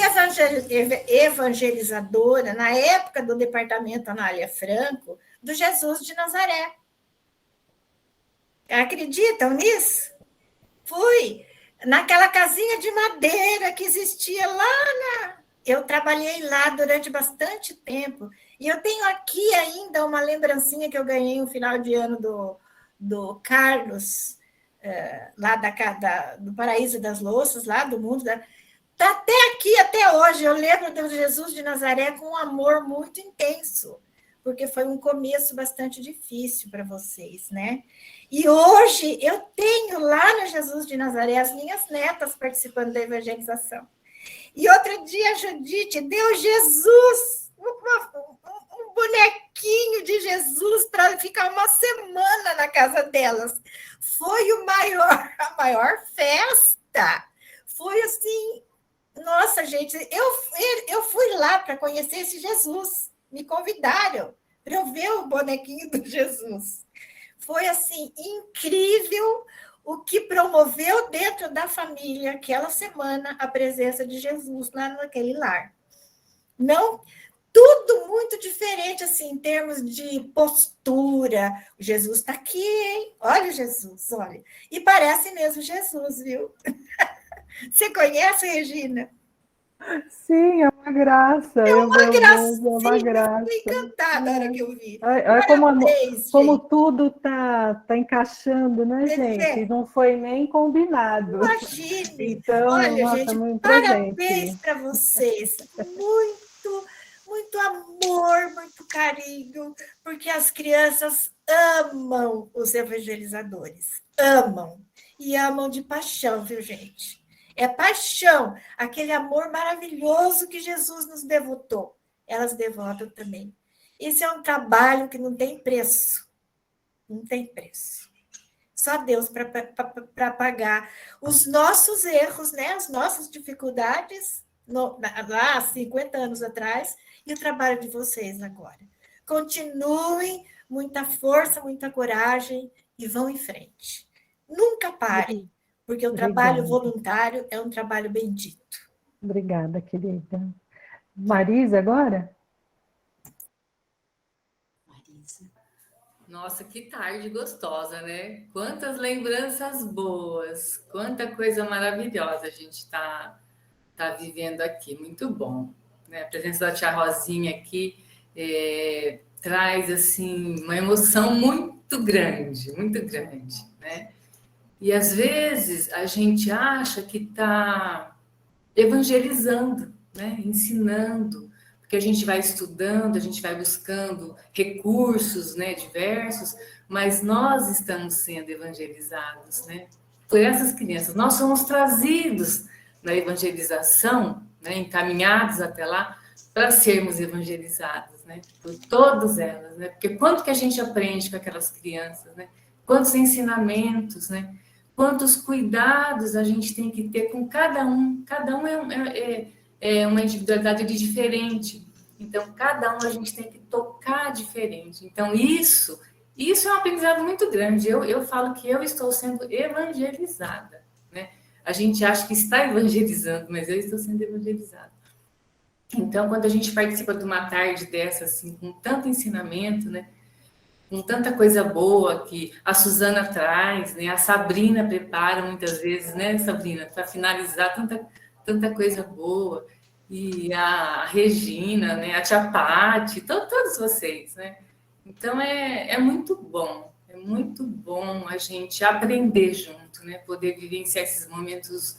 evangelizadora na época do departamento Anália Franco, do Jesus de Nazaré. Acreditam nisso? Fui naquela casinha de madeira que existia lá Eu trabalhei lá durante bastante tempo. E eu tenho aqui ainda uma lembrancinha que eu ganhei no final de ano do Carlos, lá do Paraíso das Louças, lá do mundo. Está até aqui, até hoje. Eu lembro do Jesus de Nazaré com um amor muito intenso, porque foi um começo bastante difícil para vocês, né? E hoje eu tenho lá no Jesus de Nazaré as minhas netas participando da evangelização. E outro dia a Judite deu Jesus, um bonequinho de Jesus para ficar uma semana na casa delas. Foi a maior festa. Foi assim, nossa, gente, eu fui lá para conhecer esse Jesus. Me convidaram para eu ver o bonequinho do Jesus. Foi assim, incrível o que promoveu dentro da família aquela semana a presença de Jesus lá naquele lar. Não, tudo muito diferente assim, em termos de postura. O Jesus está aqui, hein? Olha o Jesus, olha. E parece mesmo Jesus, viu? Você conhece, Regina? Sim, é uma graça. É uma gracinha, é uma graça. Eu fiquei encantada na hora que eu vi. Olha como tudo tá encaixando, né, gente? É. Não foi nem combinado. Imagine. Então, olha, nossa, gente, muito parabéns para vocês. Muito, muito amor, muito carinho, porque as crianças amam os evangelizadores. Amam. E amam de paixão, viu, gente? É paixão, aquele amor maravilhoso que Jesus nos devotou. Elas devotam também. Esse é um trabalho que não tem preço. Não tem preço. Só Deus para pagar os nossos erros, né? As nossas dificuldades lá há 50 anos atrás e o trabalho de vocês agora. Continuem, muita força, muita coragem e vão em frente. Nunca parem. Porque o trabalho voluntário é um trabalho bendito. Obrigada, querida. Marisa, agora? Marisa. Nossa, que tarde gostosa, né? Quantas lembranças boas, quanta coisa maravilhosa a gente está vivendo aqui. Muito bom. Né? A presença da tia Rosinha aqui traz assim, uma emoção muito grande, né? E, às vezes, a gente acha que está evangelizando, né? Ensinando, porque a gente vai estudando, a gente vai buscando recursos, né? Diversos, mas nós estamos sendo evangelizados, né? Por essas crianças. Nós somos trazidos na evangelização, né? Encaminhados até lá, para sermos evangelizados, né? Por todas elas, né? Porque quanto que a gente aprende com aquelas crianças, né? Quantos ensinamentos, né? Quantos cuidados a gente tem que ter com cada um é uma individualidade diferente, então cada um a gente tem que tocar diferente, então isso é um aprendizado muito grande, eu falo que eu estou sendo evangelizada, né? A gente acha que está evangelizando, mas eu estou sendo evangelizada. Então, quando a gente participa de uma tarde dessa, assim, com tanto ensinamento, né? com tanta coisa boa que a Suzana traz, né? A Sabrina prepara muitas vezes, né, Sabrina, para finalizar tanta coisa boa. E a Regina, né? A Tia Pati, todos vocês, né? Então é muito bom a gente aprender junto, né? Poder vivenciar esses momentos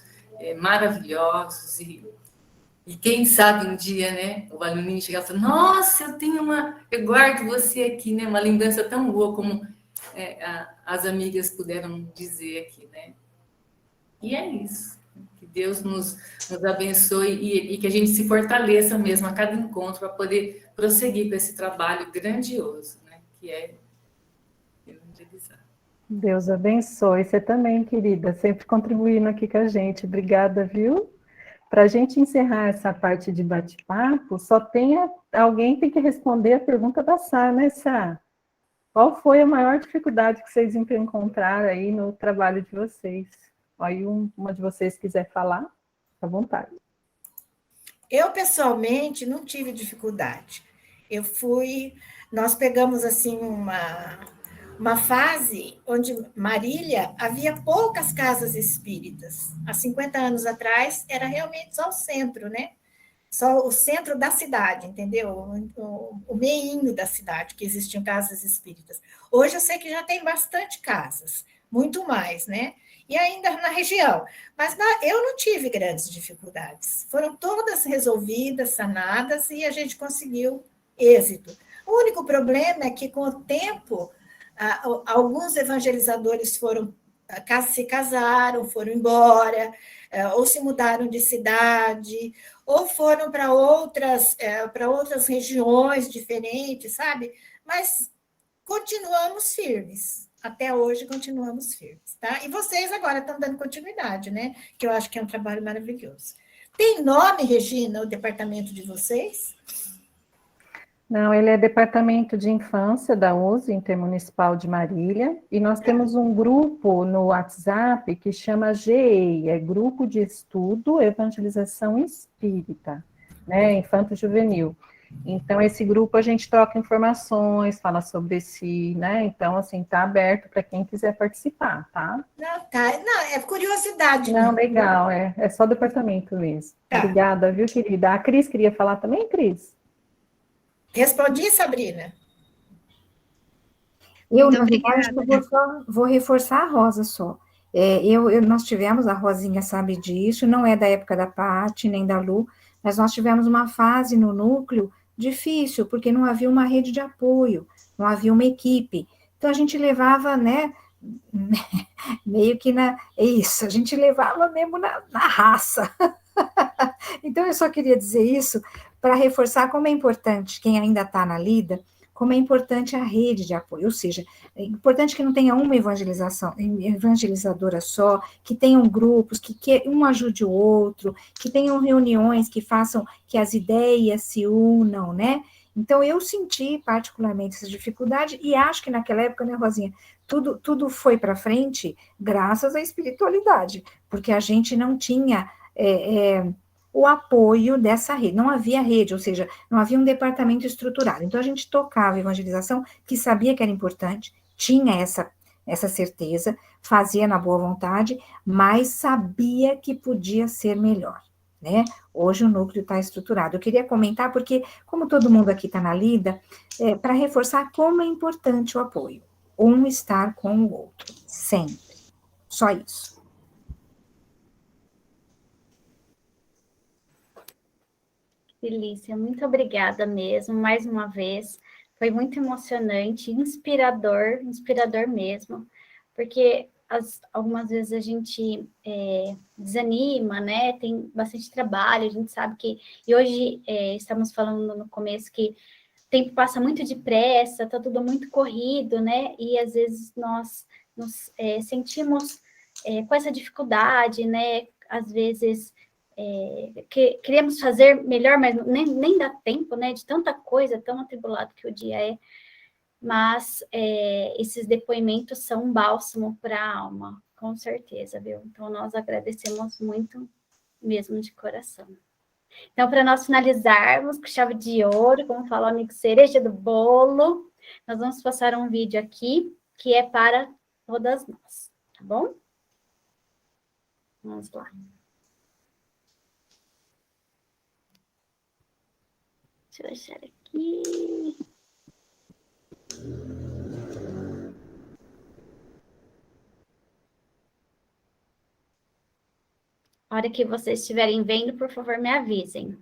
maravilhosos e quem sabe um dia, né, o aluninho chegar e falar, nossa, eu guardo você aqui, né, uma lembrança tão boa como as amigas puderam dizer aqui, né? E é isso. Que Deus nos abençoe e que a gente se fortaleça mesmo a cada encontro para poder prosseguir com esse trabalho grandioso, né, que é evangelizar. Deus abençoe. Você também, querida, sempre contribuindo aqui com a gente. Obrigada, viu? Para a gente encerrar essa parte de bate-papo, alguém tem que responder a pergunta da Sá, né, Sá? Qual foi a maior dificuldade que vocês encontraram aí no trabalho de vocês? Aí uma de vocês quiser falar, fica à vontade. Eu, pessoalmente, não tive dificuldade. Nós pegamos, assim, uma fase onde Marília havia poucas casas espíritas. Há 50 anos atrás, era realmente só o centro, né? Só o centro da cidade, entendeu? O meinho da cidade, que existiam casas espíritas. Hoje eu sei que já tem bastante casas, muito mais, né? E ainda na região. Mas eu não tive grandes dificuldades. Foram todas resolvidas, sanadas, e a gente conseguiu êxito. O único problema é que, com o tempo, alguns evangelizadores se casaram, foram embora, ou se mudaram de cidade, ou foram para outras regiões diferentes, sabe? Mas continuamos firmes. Até hoje continuamos firmes, tá? E vocês agora estão dando continuidade, né? Que eu acho que é um trabalho maravilhoso. Tem nome, Regina, o departamento de vocês? Não, ele é Departamento de Infância da USE, Intermunicipal de Marília, e nós temos um grupo no WhatsApp que chama GEI, é Grupo de Estudo Evangelização Espírita, né, Infanto Juvenil. Então, esse grupo a gente troca informações, fala sobre si, né, então, assim, tá aberto para quem quiser participar, tá? Não, é curiosidade. Não, legal, é só departamento mesmo. Tá. Obrigada, viu, querida? A Cris queria falar também, Cris? Respondi, Sabrina? Eu, na verdade, vou reforçar a Rosa só. Nós tivemos, a Rosinha sabe disso, não é da época da Pati, nem da Lu, mas nós tivemos uma fase no núcleo difícil, porque não havia uma rede de apoio, não havia uma equipe. Então, a gente levava, né, meio que a gente levava mesmo na raça. Então, eu só queria dizer isso para reforçar como é importante, quem ainda está na lida, como é importante a rede de apoio, ou seja, é importante que não tenha uma evangelizadora só, que tenham grupos, que um ajude o outro, que tenham reuniões que façam que as ideias se unam, né? Então, eu senti particularmente essa dificuldade e acho que naquela época, né, Rosinha, tudo foi para frente graças à espiritualidade, porque a gente não tinha o apoio dessa rede, não havia rede, ou seja, não havia um departamento estruturado. Então, a gente tocava a evangelização, que sabia que era importante, tinha essa certeza, fazia na boa vontade, mas sabia que podia ser melhor, né? Hoje o núcleo está estruturado. Eu queria comentar, porque, como todo mundo aqui está na lida, para reforçar como é importante o apoio, um estar com o outro, sempre. Só isso. Felícia, muito obrigada mesmo, mais uma vez. Foi muito emocionante, inspirador mesmo, porque algumas vezes a gente desanima, né? Tem bastante trabalho, a gente sabe que... E hoje estamos falando no começo que o tempo passa muito depressa, está tudo muito corrido, né? E às vezes nós nos sentimos com essa dificuldade, né? Às vezes... que queremos fazer melhor, mas nem dá tempo, né, de tanta coisa, tão atribulado que o dia é, mas esses depoimentos são um bálsamo para a alma, com certeza, viu? Então, nós agradecemos muito mesmo de coração. Então, para nós finalizarmos com chave de ouro, como falou o amigo cereja do bolo, Nós vamos passar um vídeo aqui que é para todas nós, tá bom? Vamos lá. Deixa eu achar aqui. A hora que vocês estiverem vendo, por favor, me avisem.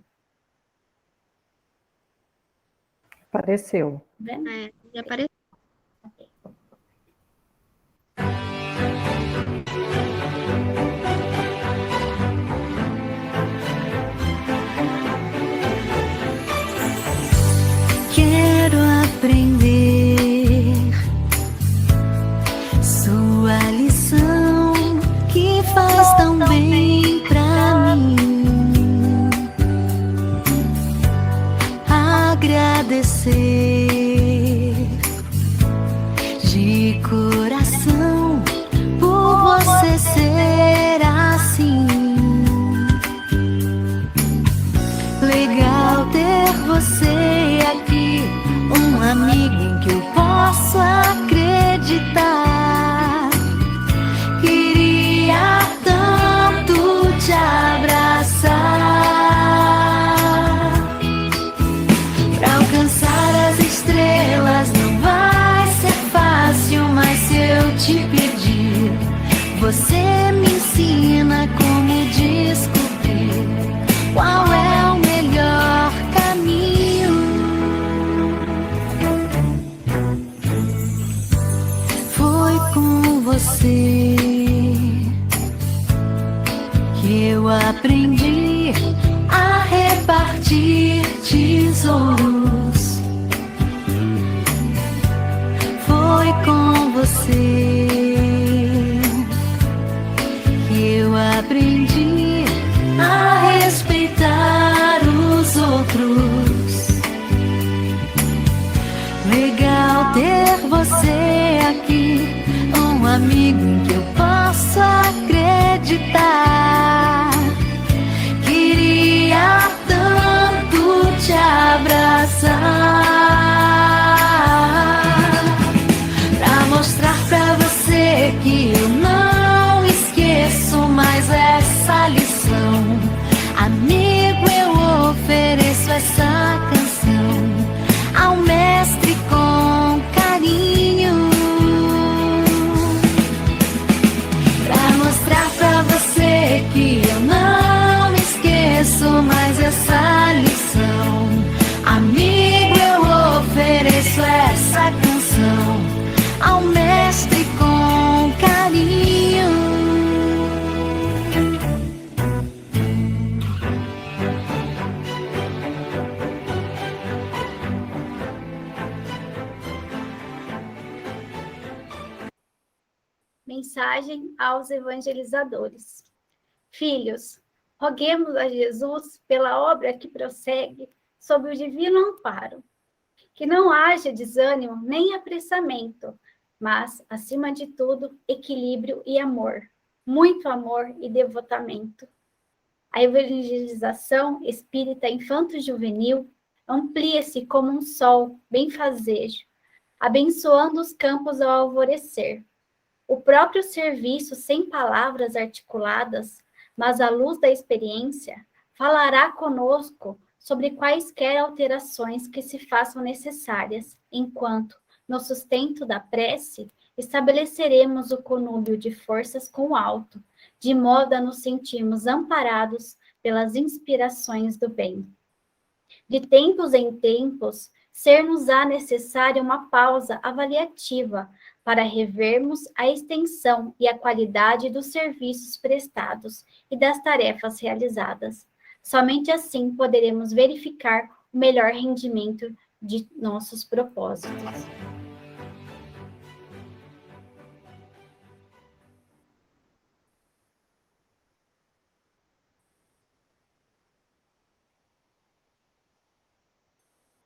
Apareceu. Vendo? Já apareceu. Quero aprender sua lição que faz tão bem pra mim. Agradecer de coração por você ser assim. Legal ter você aqui, um amigo em que eu posso acreditar. Queria tanto te abraçar. Pra alcançar as estrelas não vai ser fácil, mas se eu te pedir, você me ensina como descobrir qual é o melhor caminho. Foi com você que eu aprendi a repartir tesouros. Foi com você que eu aprendi a respeitar os outros. Legal ter você aqui, um amigo em que eu posso acreditar. Queria tanto te abraçar, pra mostrar pra você que eu não esqueço mais essa lição. Amigo, eu ofereço essa canção ao mestre com carinho, pra mostrar pra você que eu não esqueço mais essa lição. Amigo, eu ofereço essa canção ao mestre com carinho. Mensagem aos evangelizadores. Filhos, roguemos a Jesus pela obra que prossegue sob o divino amparo. Que não haja desânimo nem apressamento, mas, acima de tudo, equilíbrio e amor. Muito amor e devotamento. A evangelização espírita infanto-juvenil amplia-se como um sol benfazejo, abençoando os campos ao alvorecer. O próprio serviço, sem palavras articuladas, mas à luz da experiência, falará conosco sobre quaisquer alterações que se façam necessárias, enquanto, no sustento da prece, estabeleceremos o conúbio de forças com o alto, de modo a nos sentirmos amparados pelas inspirações do bem. De tempos em tempos, ser-nos-á necessária uma pausa avaliativa para revermos a extensão e a qualidade dos serviços prestados e das tarefas realizadas. Somente assim poderemos verificar o melhor rendimento de nossos propósitos.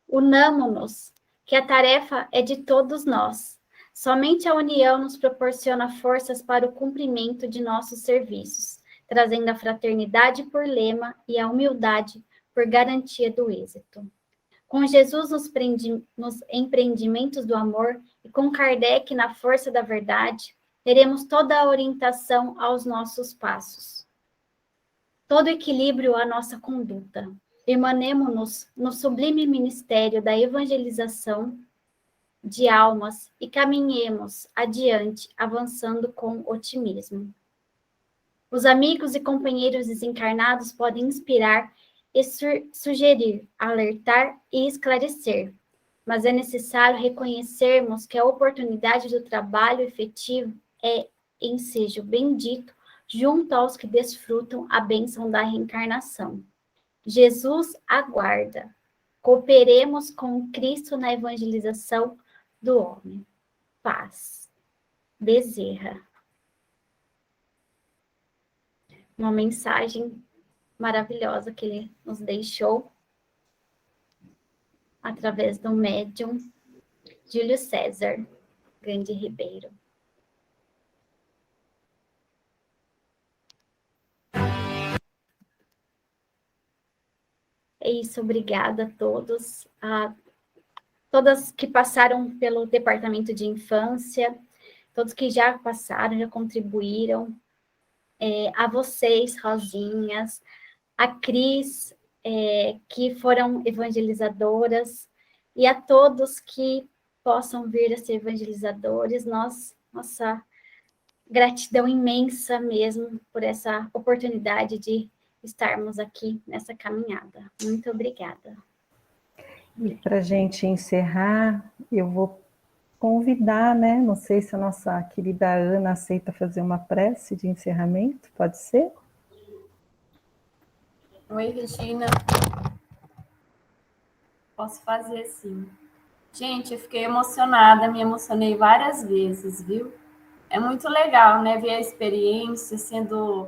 Unamo-nos, que a tarefa é de todos nós. Somente a união nos proporciona forças para o cumprimento de nossos serviços, trazendo a fraternidade por lema e a humildade por garantia do êxito. Com Jesus nos empreendimentos do amor e com Kardec na força da verdade, teremos toda a orientação aos nossos passos. Todo equilíbrio à nossa conduta. Emanemo-nos no sublime ministério da evangelização de almas e caminhemos adiante, avançando com otimismo. Os amigos e companheiros desencarnados podem inspirar e sugerir, alertar e esclarecer, mas é necessário reconhecermos que a oportunidade do trabalho efetivo é ensejo bendito junto aos que desfrutam a bênção da reencarnação. Jesus aguarda. Cooperemos com Cristo na evangelização do homem. Paz. Bezerra. Uma mensagem maravilhosa que ele nos deixou através do médium Júlio César Gandhi Ribeiro. É isso, obrigada a todos, a todas que passaram pelo Departamento de Infância, todos que já passaram, já contribuíram, a vocês, Rosinhas, a Cris, que foram evangelizadoras, e a todos que possam vir a ser evangelizadores, nossa gratidão imensa mesmo por essa oportunidade de estarmos aqui nessa caminhada. Muito obrigada. E para a gente encerrar, eu vou convidar, né? Não sei se a nossa querida Ana aceita fazer uma prece de encerramento, pode ser? Oi, Regina. Posso fazer sim. Gente, eu fiquei emocionada, me emocionei várias vezes, viu? É muito legal, né? Ver a experiência sendo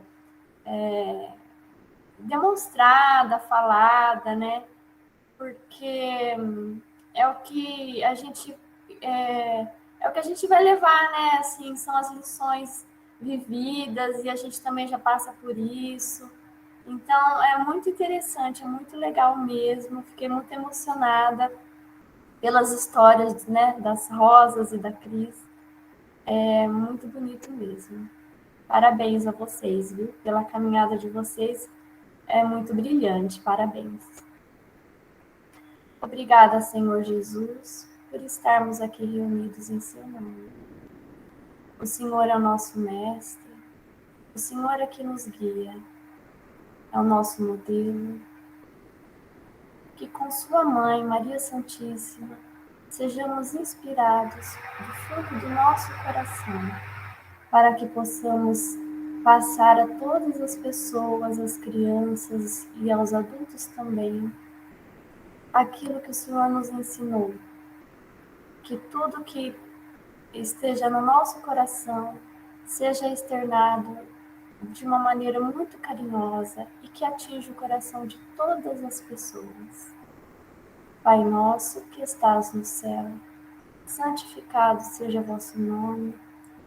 demonstrada, falada, né? Porque é o que a gente vai levar, né? Assim, são as lições vividas e a gente também já passa por isso. Então, é muito interessante, é muito legal mesmo. Fiquei muito emocionada pelas histórias, né, das Rosas e da Cris. É muito bonito mesmo. Parabéns a vocês, viu? Pela caminhada de vocês. É muito brilhante. Parabéns. Obrigada, Senhor Jesus, por estarmos aqui reunidos em seu nome. O Senhor é o nosso mestre. O Senhor é que nos guia. É o nosso modelo. Que com sua mãe, Maria Santíssima, sejamos inspirados do fundo do nosso coração, para que possamos passar a todas as pessoas, as crianças e aos adultos também, aquilo que o Senhor nos ensinou. Que tudo que esteja no nosso coração seja externado de uma maneira muito carinhosa e que atinja o coração de todas as pessoas. Pai nosso que estás no céu, santificado seja o vosso nome,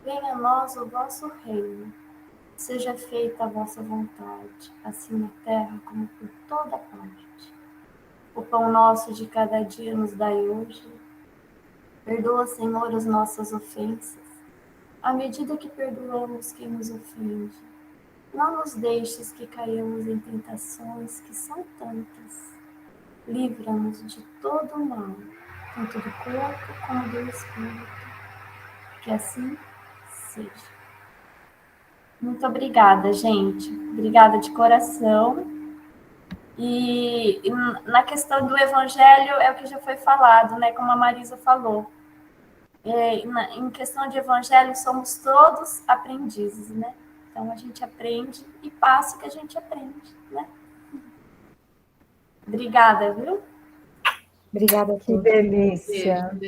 venha a nós o vosso reino, seja feita a vossa vontade, assim na terra como por toda parte. O pão nosso de cada dia nos dai hoje. Perdoa, Senhor, as nossas ofensas, à medida que perdoamos quem nos ofende. Não nos deixes que caiamos em tentações que são tantas. Livra-nos de todo o mal, tanto do corpo como do espírito. Que assim seja. Muito obrigada, gente. Obrigada de coração. E na questão do evangelho, é o que já foi falado, né? Como a Marisa falou. Em questão de evangelho, somos todos aprendizes, né? Então, a gente aprende e passa o que a gente aprende, né? Obrigada, viu? Obrigada a Que todos. delícia.